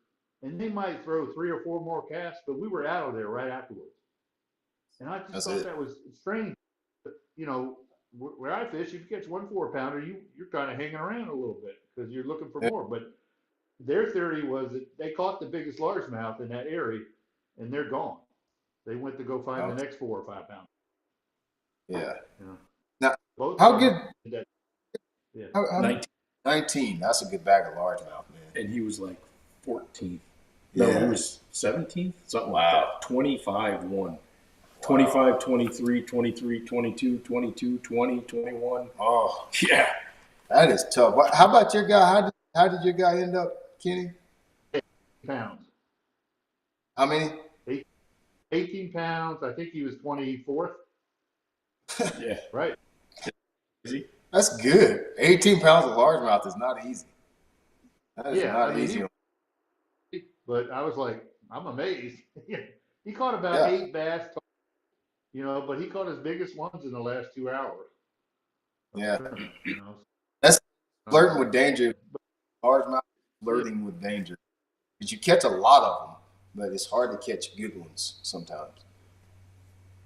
and they might throw 3 or 4 more casts, but we were out of there right afterwards. And I just thought that was strange. Where I fish, if you catch 1 4-pounder, you're kind of hanging around a little bit because you're looking for more. But their theory was that they caught the biggest largemouth in that area, and they're gone. They went to go find the next 4 or 5 pounders. Yeah. Now, how good? Yeah. 19. That's a good bag of largemouth, man. And he was like 14th. No, he was 17th, something like that. 25-1. 25, 23, 23, 22, 22, 20, 21. Oh, yeah. That is tough. How about your guy? How did your guy end up, Kenny? 18 pounds. How many? 18 pounds. I think he was 24th. Yeah. Right. Easy. That's good. 18 pounds of largemouth is not easy. That is not easy. But I was like, I'm amazed. He caught about 8 bass, but he caught his biggest ones in the last 2 hours. Yeah. That's flirting with danger. Largemouth flirting with danger. Because you catch a lot of them, but it's hard to catch good ones sometimes.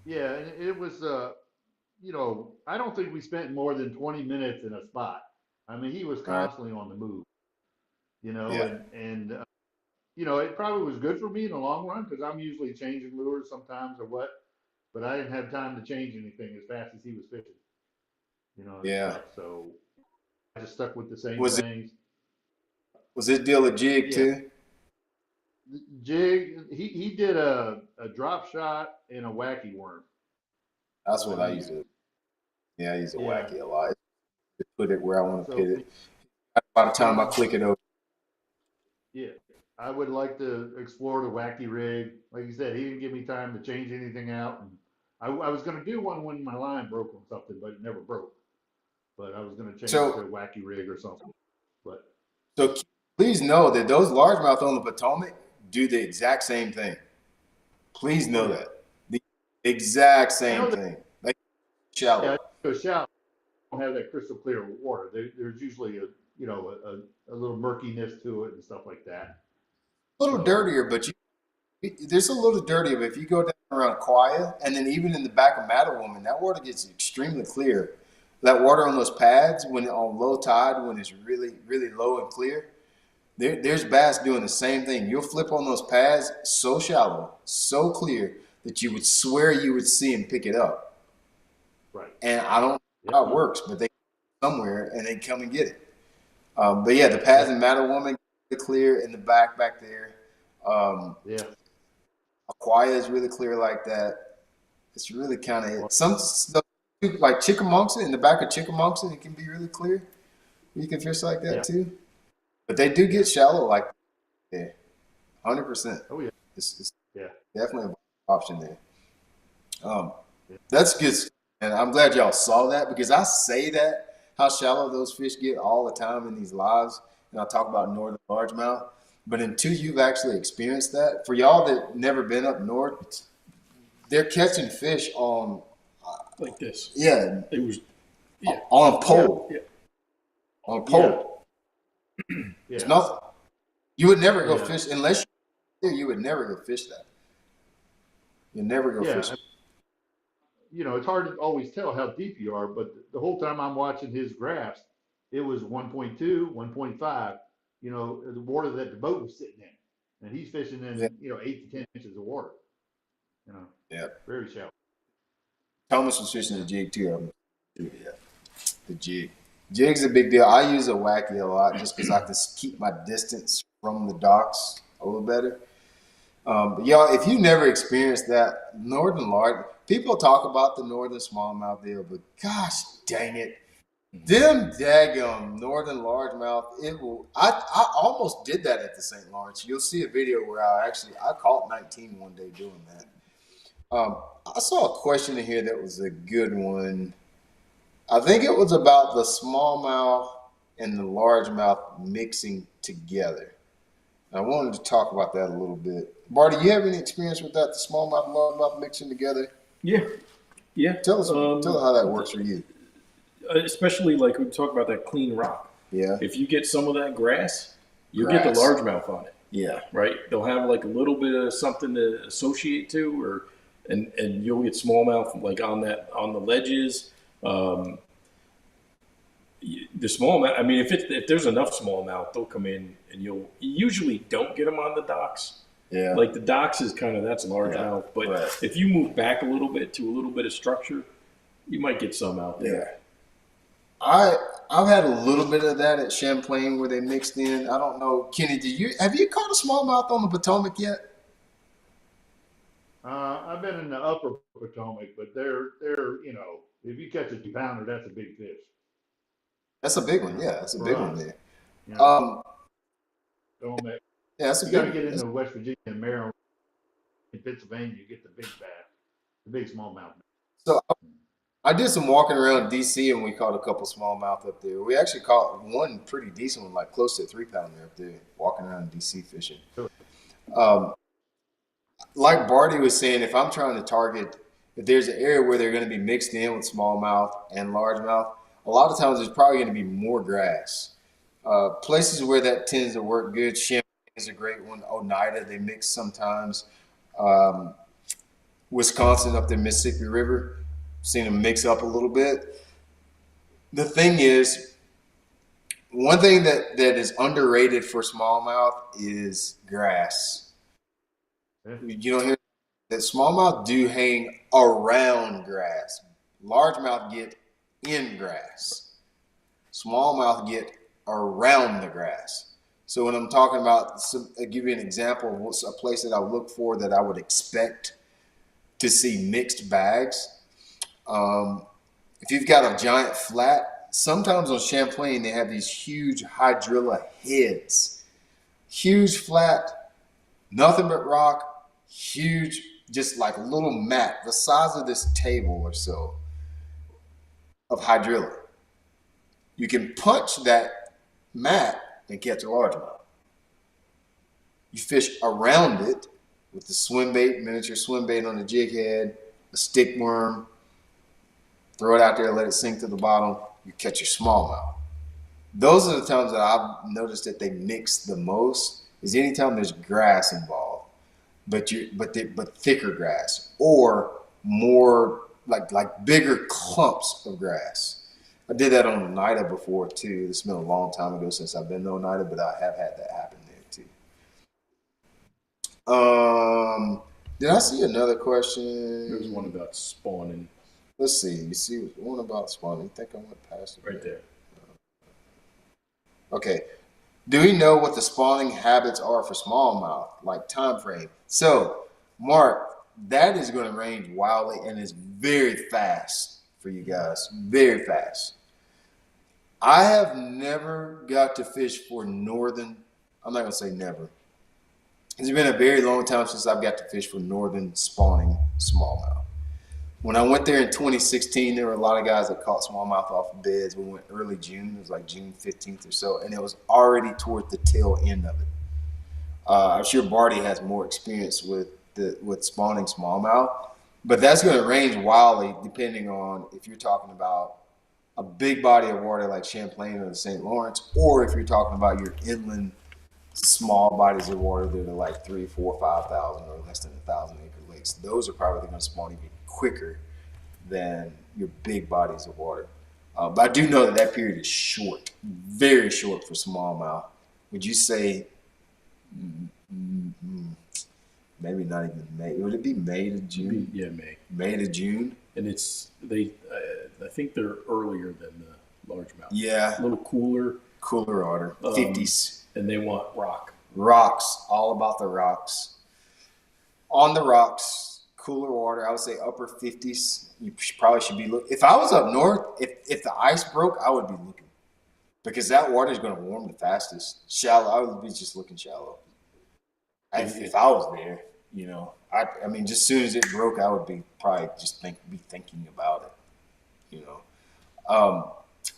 Yeah, and it was, I don't think we spent more than 20 minutes in a spot. I mean, he was constantly on the move, and it probably was good for me in the long run because I'm usually changing lures sometimes or what, but I didn't have time to change anything as fast as he was fishing. Yeah. So I just stuck with the same Was it things. was this deal a jig Yeah. too? Jig, he did a drop shot and a wacky worm. That's So what I use it. Yeah, I use a yeah. wacky a lot. To put it where I want to put So it. By the time I click it over. yeah, I would like to explore the wacky rig. Like you said, he didn't give me time to change anything out. And I was going to do one when my line broke on something, but it never broke. But I was going to change it to So a wacky rig or something. But so please know that those largemouth on the Potomac do the exact same thing. Please know that. The exact I same know that, thing. Like shallow. yeah, the shallow don't have that crystal clear water. There's usually a little murkiness to it and stuff like that. A little So dirtier, but there's a little dirtier. But if you go down around Quia, and then even in the back of Mattawoman, that water gets extremely clear. That water on those pads, when on low tide, when it's really, really low and clear, there's bass doing the same thing. You'll flip on those pads so shallow, so clear that you would swear you would see them pick it up. right. And I don't know how it works, but they somewhere and they come and get it. But yeah, the pads in Mattawoman clear in the back there. Yeah. Aquia is really clear like that. It's really kind of it. Some stuff like Chickamauga in the back of Chickamauga, it can be really clear. You can fish like that too. But they do get shallow like that. Yeah, 100%. Oh yeah. It's Yeah. definitely an option there. That's good. And I'm glad y'all saw that because I say that how shallow those fish get all the time in these lives. And I talk about northern largemouth. But until you've actually experienced that, for y'all that never been up north, they're catching fish on Like this. yeah, It was on a pole. Yeah. On a pole. Yeah. It's nothing. You would never go Yeah. fish unless you would never go fish that. You'd never go fish. It's hard to always tell how deep you are, but the whole time I'm watching his graphs, it was 1.2, 1.5, the water that the boat was sitting in. And he's fishing in, Yeah. 8 to 10 inches of water. Yeah. Very shallow. Thomas was fishing the jig too. Yeah. The jig. Jig's a big deal. I use a wacky a lot just because I can keep my distance from the docks a little better. But y'all, if you never experienced that northern large, people talk about the northern smallmouth deal, but gosh dang it, them daggum northern largemouth, it will. I almost did that at the St. Lawrence. You'll see a video where I caught 19 one day doing that. I saw a question in here that was a good one. I think it was about the smallmouth and the largemouth mixing together. I wanted to talk about that a little bit. Barty, you have any experience with that, the smallmouth and largemouth mixing together? Yeah. Tell us how that works for you. Especially like we talk about that clean rock. Yeah. If you get some of that grass, you'll get the largemouth on it. Yeah. Right? They'll have like a little bit of something to associate to, and you'll get smallmouth like on the ledges. The smallmouth. I mean, if there's enough smallmouth, they'll come in, and you usually don't get them on the docks. Yeah. Like the docks is that's largemouth, but if you move back a little bit to a little bit of structure, you might get some out there. Yeah. I've had a little bit of that at Champlain where they mixed in. I don't know, Kenny. Have you caught a smallmouth on the Potomac yet? I've been in the upper Potomac, but they're if you catch a 2-pounder, that's a big fish. That's a big one. Yeah, that's a big one there. Potomac. Yeah, that's a You big got to one. get into West Virginia and Maryland, in Pennsylvania, you get the big bass, the big smallmouth. So I did some walking around DC and we caught a couple smallmouth up there. We actually caught one pretty decent one, like close to a 3-pounder up there, walking around DC fishing. Like Barty was saying, if I'm trying to target, if there's an area where they're going to be mixed in with smallmouth and largemouth, a lot of times there's probably going to be more grass. Places where that tends to work good, Champlain is a great one. Oneida, they mix sometimes. Wisconsin up the Mississippi River, seen them mix up a little bit. The thing is, one thing that is underrated for smallmouth is grass. You don't hear that smallmouth do hang around grass. Largemouth get in grass. Smallmouth get around the grass. So when I'm talking about, I'll give you an example of what's a place that I would look for that I would expect to see mixed bags. If you've got a giant flat, sometimes on Champlain they have these huge hydrilla heads. Huge flat, nothing but rock, huge, just like a little mat, the size of this table or so of hydrilla. You can punch that mat and catch a largemouth. You fish around it with the swim bait, miniature swim bait on the jig head, a stick worm, throw it out there, let it sink to the bottom, you catch your smallmouth. Those are the times that I've noticed that they mix the most, is anytime there's grass involved, but thicker grass or more like bigger clumps of grass. I did that on Oneida before too. This has been a long time ago since I've been to Oneida, but I have had that happen there too. Did I see another question? There was one about spawning. Let's see. You see one about spawning. I think I went past it. Right there. Okay. Do we know what the spawning habits are for smallmouth, like time frame? So, Mark, that is going to range wildly and is very fast for you guys. Very fast. I have never got to fish for northern. I'm not going to say never. It's been a very long time since I've got to fish for northern spawning smallmouth. When I went there in 2016, there were a lot of guys that caught smallmouth off of beds. We went early June. It was like June 15th or so, and it was already toward the tail end of it. I'm sure Barty has more experience with spawning smallmouth, but that's going to range wildly depending on if you're talking about a big body of water like Champlain or the St. Lawrence, or if you're talking about your inland small bodies of water that are like 3, 4, 5,000 or less than 1,000 acre lakes. Those are probably going to spawn even quicker than your big bodies of water. But I do know that period is short, very short for smallmouth. Would you say maybe not even May? Would it be May to June? Yeah, May. May to June. And it's I think they're earlier than the largemouth. Yeah, a little cooler water, 50s, and they want rocks, all about the rocks. On the rocks. Cooler water, I would say upper 50s. You probably should be looking. If I was up north, if the ice broke, I would be looking, because that water is going to warm the fastest. Shallow, I would be just looking shallow. If I was there, I mean, just as soon as it broke, I would be probably just be thinking about it,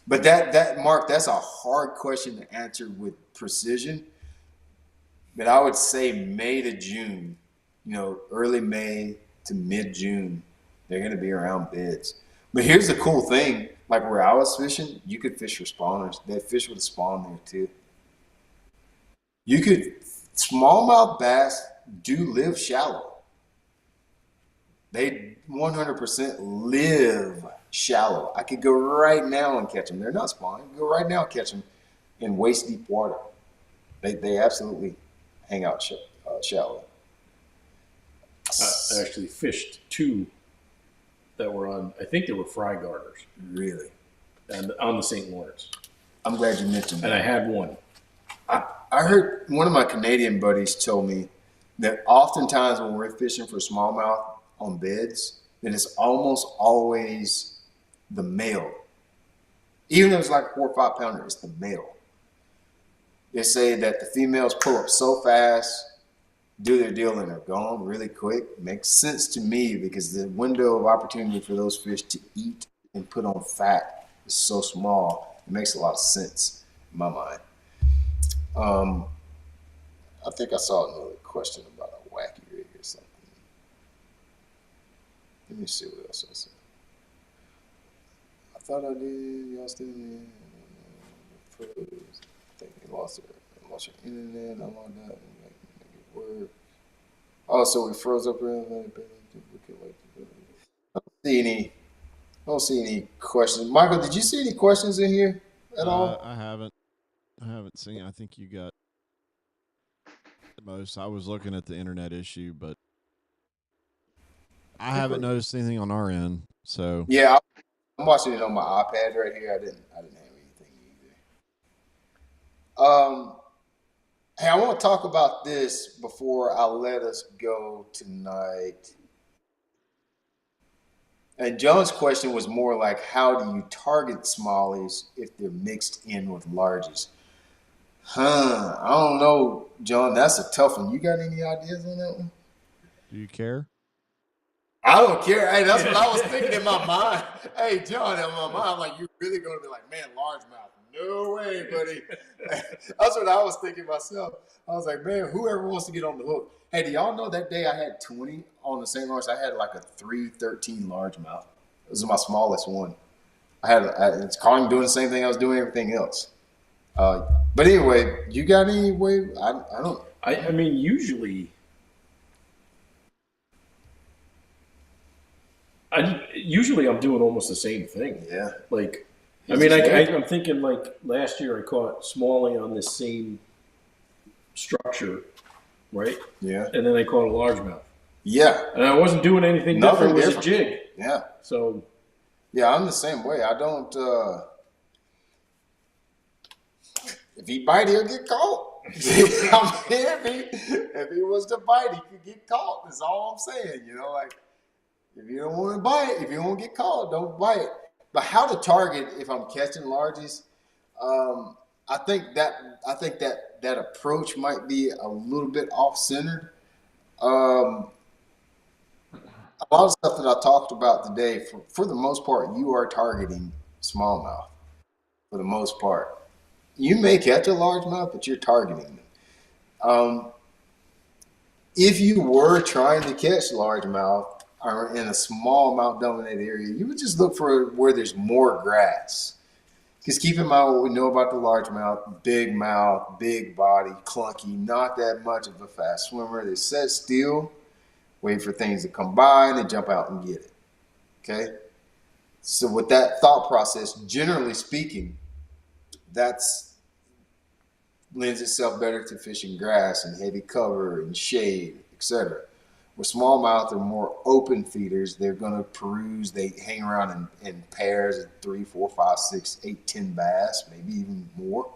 But that Mark, that's a hard question to answer with precision. But I would say May to June, early May to mid-June, they're going to be around beds. But here's the cool thing, like where I was fishing, you could fish for spawners. They fish with a spawn there too. Smallmouth bass do live shallow. They 100% live shallow. I could go right now and catch them. They're not spawning. Go right now and catch them in waist deep water. They absolutely hang out shallow. I actually fished 2 that were on, I think they were fry garters. Really? And on the St. Lawrence. I'm glad you mentioned that. And I had one. I heard one of my Canadian buddies told me that oftentimes when we're fishing for smallmouth on beds, that it's almost always the male. Even if it's like a 4 or 5 pounder, it's the male. They say that the females pull up so fast, do their deal, and are gone really quick. Makes sense to me, because the window of opportunity for those fish to eat and put on fat is so small. It makes a lot of sense in my mind. I think I saw another question about a wacky rig or something. Let me see what else I said. I thought I did. Y'all still in? I think you lost your internet. I logged out and make it work. Oh, so we froze up here. I don't see any questions. Michael, did you see any questions in here at all? I haven't seen. I think you got the most. I was looking at the internet issue, but I haven't noticed anything on our end. So yeah, I'm watching it on my iPad right here. I didn't have anything either. Hey, I want to talk about this before I let us go tonight. And John's question was more like, how do you target smallies if they're mixed in with larges? I don't know, John. That's a tough one. You got any ideas on that one? Do you care? I don't care. Hey, that's what I was thinking in my mind. Hey, John, in my mind, I'm like, you're really going to be like, man, largemouth. No way, buddy. That's what I was thinking myself. I was like, man, whoever wants to get on the hook. Hey, do y'all know that day I had 20 on the St. Lawrence? I had like a 313 largemouth. It was my smallest one. It's calling doing the same thing I was doing everything else. But anyway, you got any way? I don't. I mean, usually I'm doing almost the same thing. Yeah. Like, I mean, I'm thinking like last year I caught smallie on this same structure, right? Yeah. And then I caught a largemouth. Yeah. And I wasn't doing anything different. It was a jig. Yeah. So. Yeah, I'm the same way. I don't. If he bite, he'll get caught. I mean, if he was to bite, he could get caught. That's all I'm saying. You know, like if you don't want to bite, if you don't want to get caught, don't bite. But how to target if I'm catching larges? I think that approach might be a little bit off-centered. A lot of stuff that I talked about today, for the most part, you are targeting smallmouth. For the most part, you may catch a largemouth, but you're targeting them. If you were trying to catch largemouth or in a smallmouth dominated area, you would just look for where there's more grass. Because keep in mind what we know about the largemouth: big mouth, big body, clunky, not that much of a fast swimmer. They sit still, wait for things to come by, and they jump out and get it. Okay? So with that thought process, generally speaking, that's lends itself better to fishing grass and heavy cover and shade, etc. Where smallmouth are more open feeders, they're going to peruse. They hang around in pairs of 3, 4, 5, 6, 8, 10 bass, maybe even more,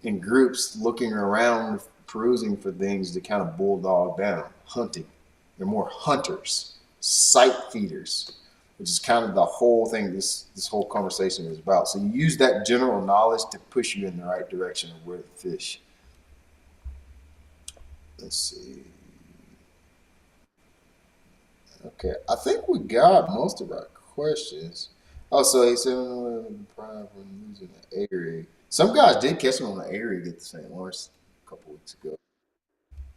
in groups looking around, perusing for things to kind of bulldog down, hunting. They're more hunters, sight feeders, which is kind of the whole thing this whole conversation is about. So you use that general knowledge to push you in the right direction of where to fish. Let's see. Okay, I think we got most of our questions. Oh, so he said prime for using the A-rig. Some guys did catch them on the A-rig at the St. Lawrence a couple weeks ago.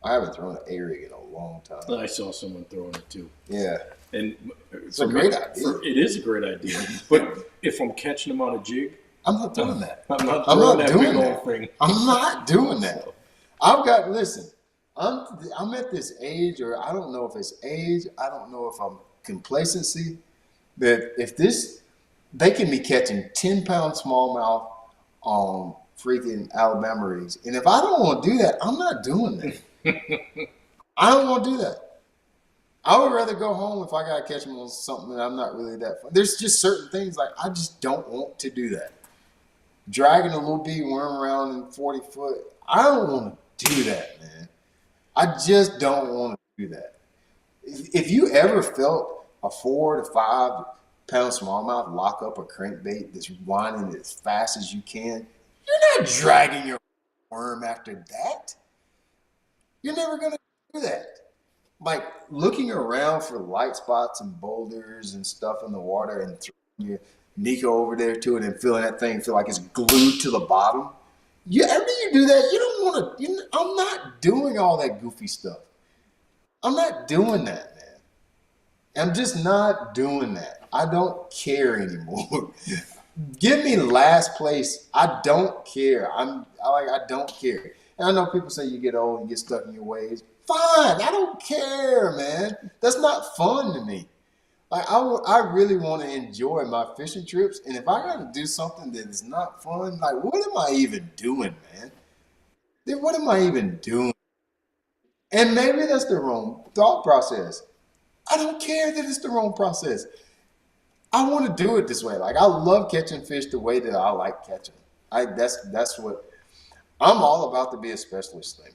I haven't thrown an A-rig in a long time. I saw someone throwing it too. Yeah. And it's a great idea. It is a great idea. But if I'm catching them on a jig, I'm not doing that. I'm not doing that. I'm not doing that. Listen, I'm at this age, or I don't know if it's age, I don't know if I'm complacency, that if they can be catching 10-pound smallmouth on freaking Alabama rigs. And if I don't want to do that, I'm not doing that. I don't want to do that. I would rather go home if I got to catch them on something that I'm not really that fun. There's just certain things like I just don't want to do that. Dragging a little bitty worm around in 40 foot, I don't want to do that, man. I just don't want to do that. If you ever felt a 4 to 5 pound smallmouth lock up a crankbait that's winding as fast as you can, you're not dragging your worm after that. You're never going to do that. Like looking around for light spots and boulders and stuff in the water and throwing your Nico over there to it and feeling that thing feel like it's glued to the bottom. After you do that, you don't want to. I'm not doing all that goofy stuff. I'm not doing that, man. I'm just not doing that. I don't care anymore. Give me last place. I don't care. I don't care. And I know people say you get old and get stuck in your ways. Fine. I don't care, man. That's not fun to me. Like I really want to enjoy my fishing trips, and if I got to do something that is not fun, like what am I even doing, man? Then what am I even doing? And maybe that's the wrong thought process. I don't care that it's the wrong process. I want to do it this way. Like I love catching fish the way that I like catching. That's what I'm all about, to be a specialist thing.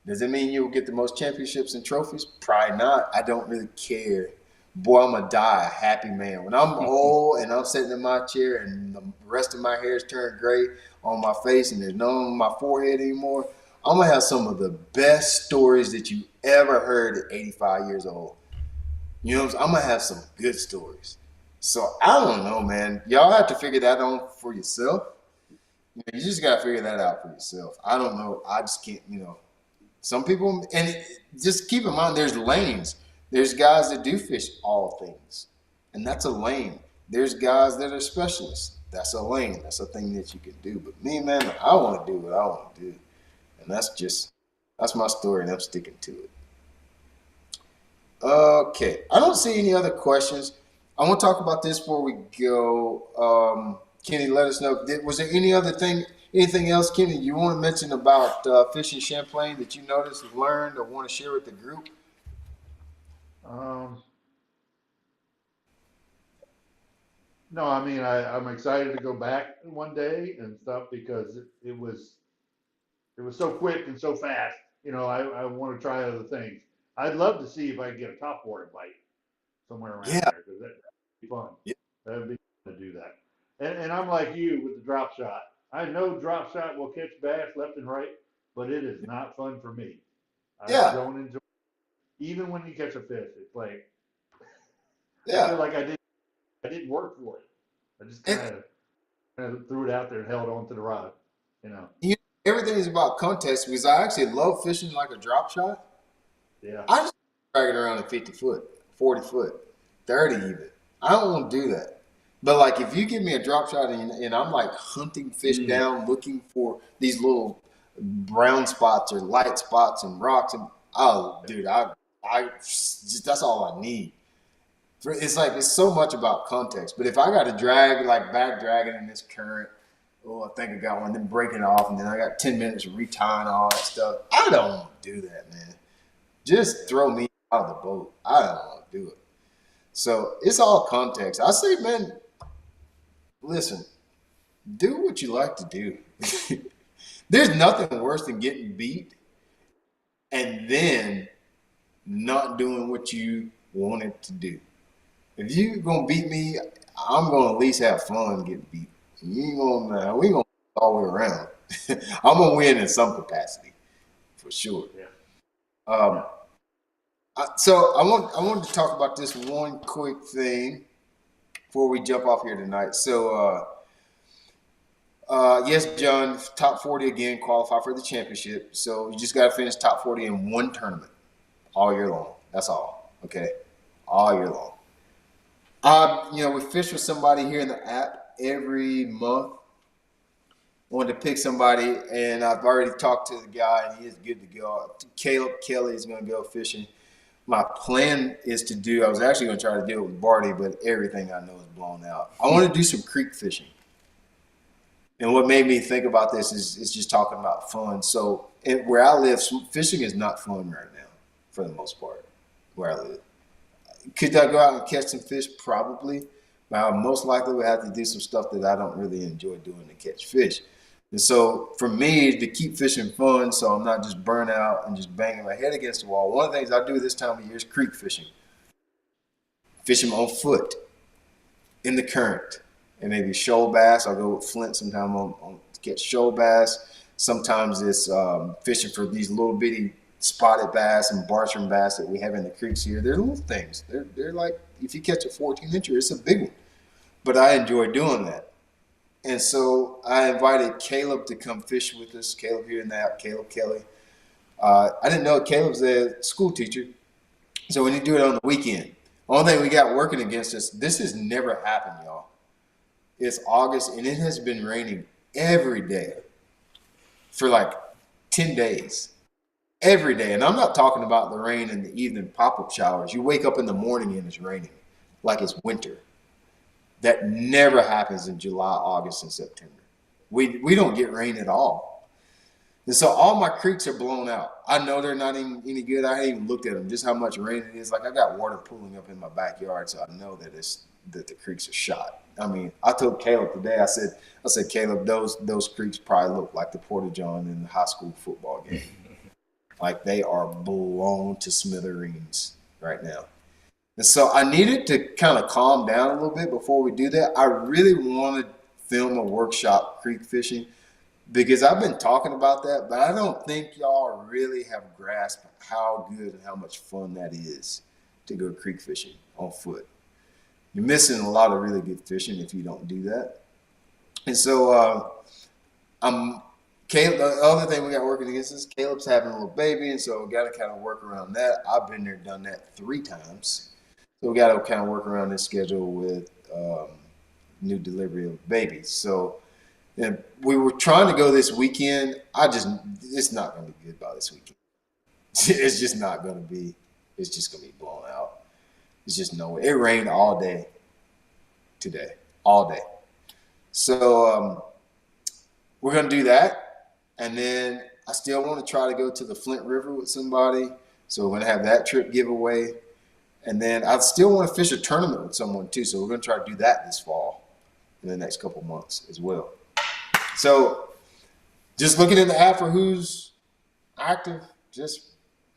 Does it mean you'll get the most championships and trophies? Probably not. I don't really care. Boy, I'm gonna die a happy man. When I'm old and I'm sitting in my chair and the rest of my hair is turned gray on my face and there's none on my forehead anymore, I'm gonna have some of the best stories that you ever heard at 85 years old. You know what I'm saying? I'm gonna have some good stories. So I don't know, man. Y'all have to figure that out for yourself. You just gotta figure that out for yourself. I don't know. I just can't, some people, and just keep in mind, there's lanes. There's guys that do fish all things, and that's a lane. There's guys that are specialists. That's a lane. That's a thing that you can do. But me, man, I want to do what I want to do, and that's my story, and I'm sticking to it. Okay, I don't see any other questions. I want to talk about this before we go. Kenny, let us know. Was there anything else, Kenny, you want to mention about fishing Champlain that you noticed, have learned, or want to share with the group? No, I mean, I'm excited to go back one day and stuff because it was so quick and so fast. I want to try other things. I'd love to see if I can get a topwater bite somewhere around Yeah. there because that'd be fun. Yeah. That'd be fun to do that. And I'm like you with the drop shot. I know drop shot will catch bass left and right, but it is not fun for me. I don't enjoy it. Even when you catch a fish, it's like I feel like I didn't work for it. I just kind of threw it out there and held on to the rod. Everything is about context, because I actually love fishing like a drop shot. Yeah. I just drag it around at 50 foot, 40 foot, 30 even. I don't want to do that. But like if you give me a drop shot and I'm like hunting fish down, looking for these little brown spots or light spots and rocks, and dude, that's all I need. It's like it's so much about context. But if I got to drag, like back dragging in this current, I think I got one, then break it off, and then I got 10 minutes of retying all that stuff. I don't want to do that, man. Just throw me out of the boat. I don't want to do it. So it's all context. I say, man, listen, do what you like to do. There's nothing worse than getting beat and then not doing what you wanted to do. If you're going to beat me, I'm going to at least have fun getting beat. You ain't gonna, we ain't gonna go all the way around. I'm gonna win in some capacity, for sure. Yeah. So I wanted to talk about this one quick thing before we jump off here tonight. So yes, John, top 40 again, qualify for the championship. So you just got to finish top 40 in one tournament all year long. That's all. Okay, all year long. We fish with somebody here in the app every month. Wanted to pick somebody, and I've already talked to the guy, and he is good to go. Caleb Kelly is going to go fishing. My plan is I was actually going to try to do it with Barty, but everything I know is blown out. I want to do some creek fishing. And what made me think about this is just talking about fun. So where I live, fishing is not fun right now, for the most part, where I live. Could I go out and catch some fish? Probably. But I most likely would have to do some stuff that I don't really enjoy doing to catch fish. And so for me, to keep fishing fun, so I'm not just burnt out and just banging my head against the wall, one of the things I do this time of year is creek fishing. Fishing on foot in the current. And maybe shoal bass. I'll go with Flint sometime on catch shoal bass. Sometimes it's fishing for these little bitty spotted bass and Bartram bass that we have in the creeks here. They're little things. They're like, if you catch a 14-incher, it's a big one. But I enjoy doing that. And so I invited Caleb to come fish with us. Caleb here in the app, Caleb Kelly. I didn't know Caleb's a school teacher. So we need to do it on the weekend. Only thing we got working against us, this has never happened, y'all. It's August, and it has been raining every day for like 10 days. Every day. And I'm not talking about the rain in the evening pop-up showers. You wake up in the morning and it's raining like it's winter. That never happens in July, August, and September. We don't get rain at all. And so all my creeks are blown out. I know they're not even any good. I haven't even looked at them, just how much rain it is. Like I got water pooling up in my backyard, so I know that the creeks are shot. I mean, I told Caleb today, I said, Caleb, those creeks probably look like the Porta John in the high school football game. Like they are blown to smithereens right now. And so I needed to kind of calm down a little bit before we do that. I really want to film a workshop creek fishing, because I've been talking about that, but I don't think y'all really have grasped how good and how much fun that is to go creek fishing on foot. You're missing a lot of really good fishing if you don't do that. And so Caleb, the other thing we got working against us, Caleb's having a little baby, and so we got to kind of work around that. I've been there, done that 3 times. So we got to kind of work around this schedule with new delivery of babies. So and we were trying to go this weekend. It's not going to be good by this weekend. It's just not going to be. It's just going to be blown out. It's just no way. It rained all day today, all day. So we're going to do that. And then I still want to try to go to the Flint River with somebody. So we're going to have that trip giveaway. And then I still want to fish a tournament with someone too. So we're going to try to do that this fall in the next couple months as well. So just looking in the app for who's active, just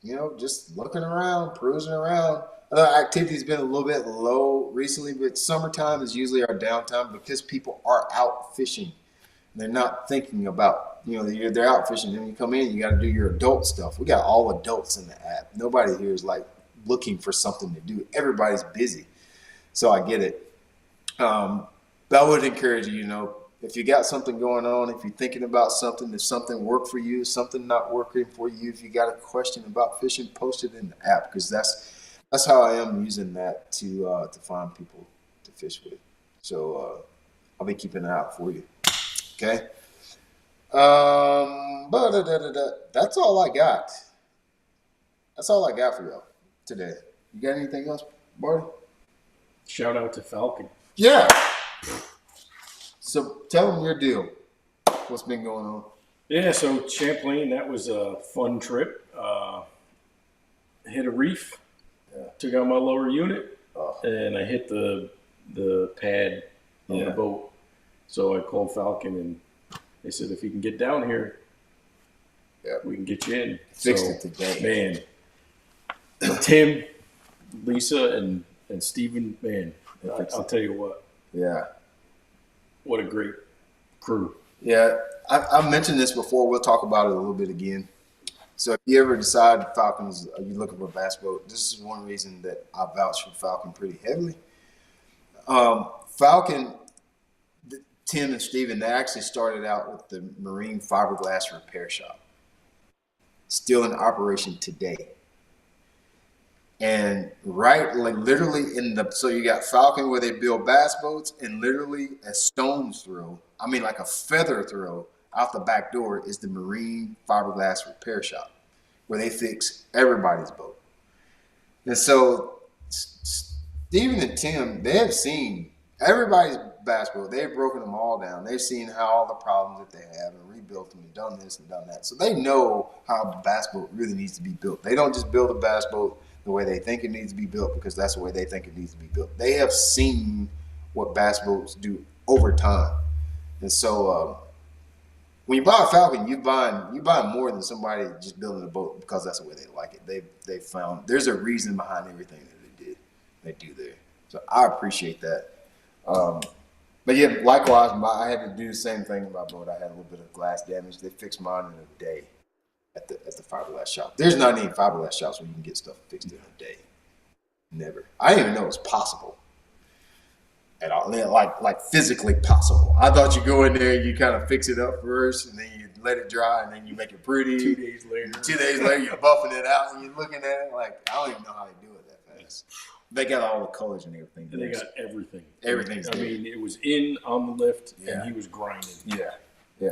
looking around, perusing around. Activity's been a little bit low recently, but summertime is usually our downtime because people are out fishing. They're not thinking about, they're out fishing. Then you come in, you got to do your adult stuff. We got all adults in the app. Nobody here is like looking for something to do. Everybody's busy. So I get it. But I would encourage you, if you got something going on, if you're thinking about something, if something worked for you, something not working for you, if you got a question about fishing, post it in the app, because that's how I am using that to find people to fish with. So I'll be keeping an eye out for you. Okay. That's all I got. That's all I got for y'all today. You got anything else, Barty? Shout out to Falcon. Yeah. So tell them your deal. What's been going on? Yeah, so Champlain, that was a fun trip. Hit a reef, took out my lower unit, and I hit the pad on the boat. So I called Falcon, and they said, if you can get down here, we can get you in. Fixed it today. Man, Tim, Lisa, and Steven, man, I'll tell you what. Yeah. What a great crew. Yeah, I mentioned this before. We'll talk about it a little bit again. So if you ever decide Falcons, are you looking for a bass boat? This is one reason that I vouch for Falcon pretty heavily. Falcon, Tim and Steven, they actually started out with the marine fiberglass repair shop. Still in operation today. And literally so you got Falcon where they build bass boats, and literally a stone's throw, like a feather throw out the back door is the marine fiberglass repair shop where they fix everybody's boat. And so Steven and Tim, they have seen everybody's bass boat. They've broken them all down. They've seen how all the problems that they have and rebuilt them and done this and done that. So they know how a bass boat really needs to be built. They don't just build a bass boat the way they think it needs to be built because that's the way they think it needs to be built. They have seen what bass boats do over time. And so when you buy a Falcon, you buy more than somebody just building a boat because that's the way they like it. They found there's a reason behind everything that they do there. So I appreciate that. But yeah, likewise, I had to do the same thing in my boat. I had a little bit of glass damage. They fixed mine in a day. At the fiberglass shop. There's not any fiberglass shops where you can get stuff fixed in a day. Never. I didn't even know it was possible at all. Like physically possible. I thought you go in there, you kind of fix it up first, and then you let it dry, and then you make it pretty. 2 days later. 2 days later, you're buffing it out, and you're looking at it like, I don't even know how they do it that fast. They got all the colors and everything. And they got everything. Everything's there. It was on the lift, and he was grinding. Yeah.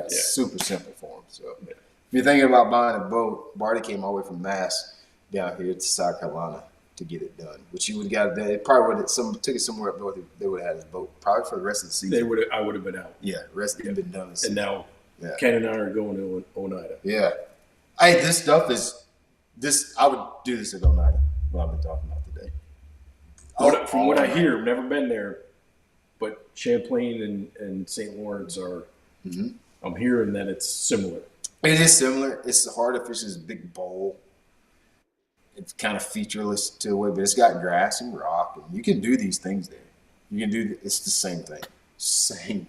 Super simple for him. So. Yeah. If you're thinking about buying a boat, Barty came all the way from Mass down here to South Carolina to get it done. Which you would have got it. It probably would have took it somewhere up north. They would have had his boat probably for the rest of the season. I would have been out. Yeah, the rest of it been done. And now Yeah. Ken and I are going to Oneida. Yeah. Hey, this stuff is this. I would do this at Oneida. What I've been talking about today. From what I hear, I've never been there, but Champlain and St. Lawrence are. Mm-hmm. I'm hearing that it's similar. It is similar. It's the Heart of Fish's big bowl. It's kind of featureless to a way, but it's got grass and rock, and you can do these things there. You can do. It's the same thing. Same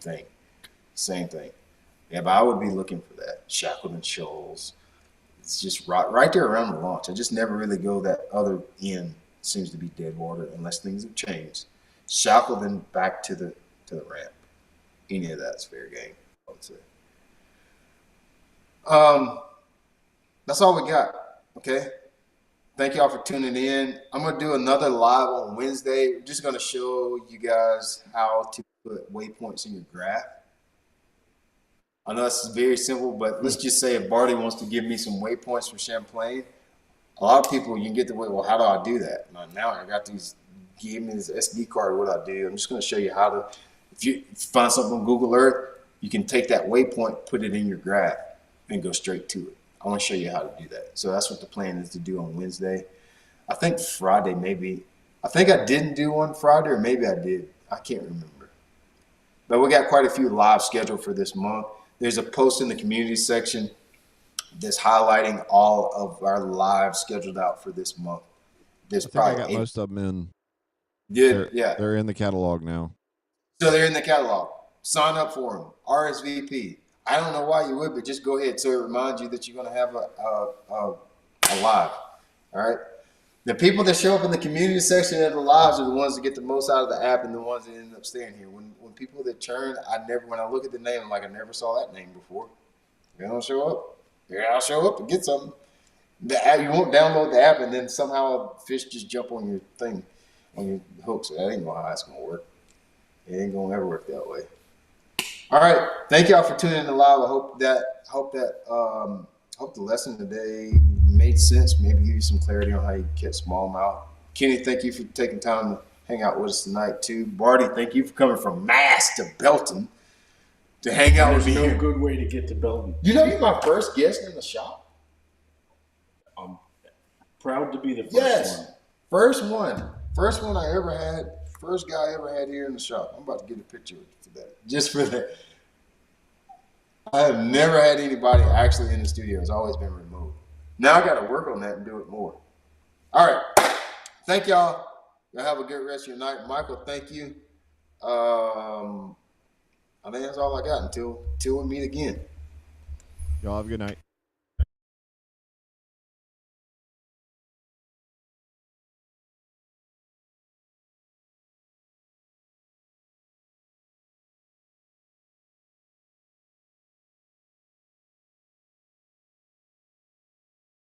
thing. Yeah, but I would be looking for that Shackleton Shoals. It's just right there around the launch. I just never really go that other end. Seems to be dead water unless things have changed. Shackleton back to the ramp. Any of that's fair game, I would say. That's all we got. Okay. Thank y'all for tuning in. I'm gonna do another live on Wednesday. We're just gonna show you guys how to put waypoints in your graph. I know this is very simple, but let's just say if Barty wants to give me some waypoints from Champlain, a lot of people, you can get the way, well, how do I do that? Now I got these, give me this SD card, what I do. I'm just going to show you how to, if you find something on Google Earth, you can take that waypoint, put it in your graph, and go straight to it. I want to show you how to do that. So that's what the plan is to do on Wednesday. I think Friday maybe. I think I didn't do one Friday, or maybe I did. I can't remember. But we got quite a few live scheduled for this month. There's a post in the community section that's highlighting all of our live scheduled out for this month. There's I got most of them in. Yeah, they're in the catalog now. So they're in the catalog. Sign up for them. RSVP. I don't know why you would, but just go ahead so it reminds you that you're going to have a live. All right. The people that show up in the community section of the lives are the ones that get the most out of the app and the ones that end up staying here. When people that churn, when I look at the name, I'm like, I never saw that name before. They don't show up. Yeah, I'll show up and get something. The app, you won't download the app and then somehow a fish just jump on your thing, on your hooks. So that ain't how it's gonna work. It ain't gonna ever work that way. All right, thank y'all for tuning in live. I hope the lesson today made sense. Maybe give you some clarity on how you catch smallmouth. Kenny, thank you for taking time to hang out with us tonight too. Barty, thank you for coming from Mass to Belton to hang out with me. There's no good way to get to Belton. You know, you're my first guest in the shop. I'm proud to be the first one. First one I ever had. First guy I ever had here in the shop. I'm about to get a picture for that. Just for that. I have never had anybody actually in the studio. It's always been remote. Now I got to work on that and do it more. All right. Thank y'all. Y'all have a good rest of your night. Michael, thank you. I think that's all I got until we meet again. Y'all have a good night.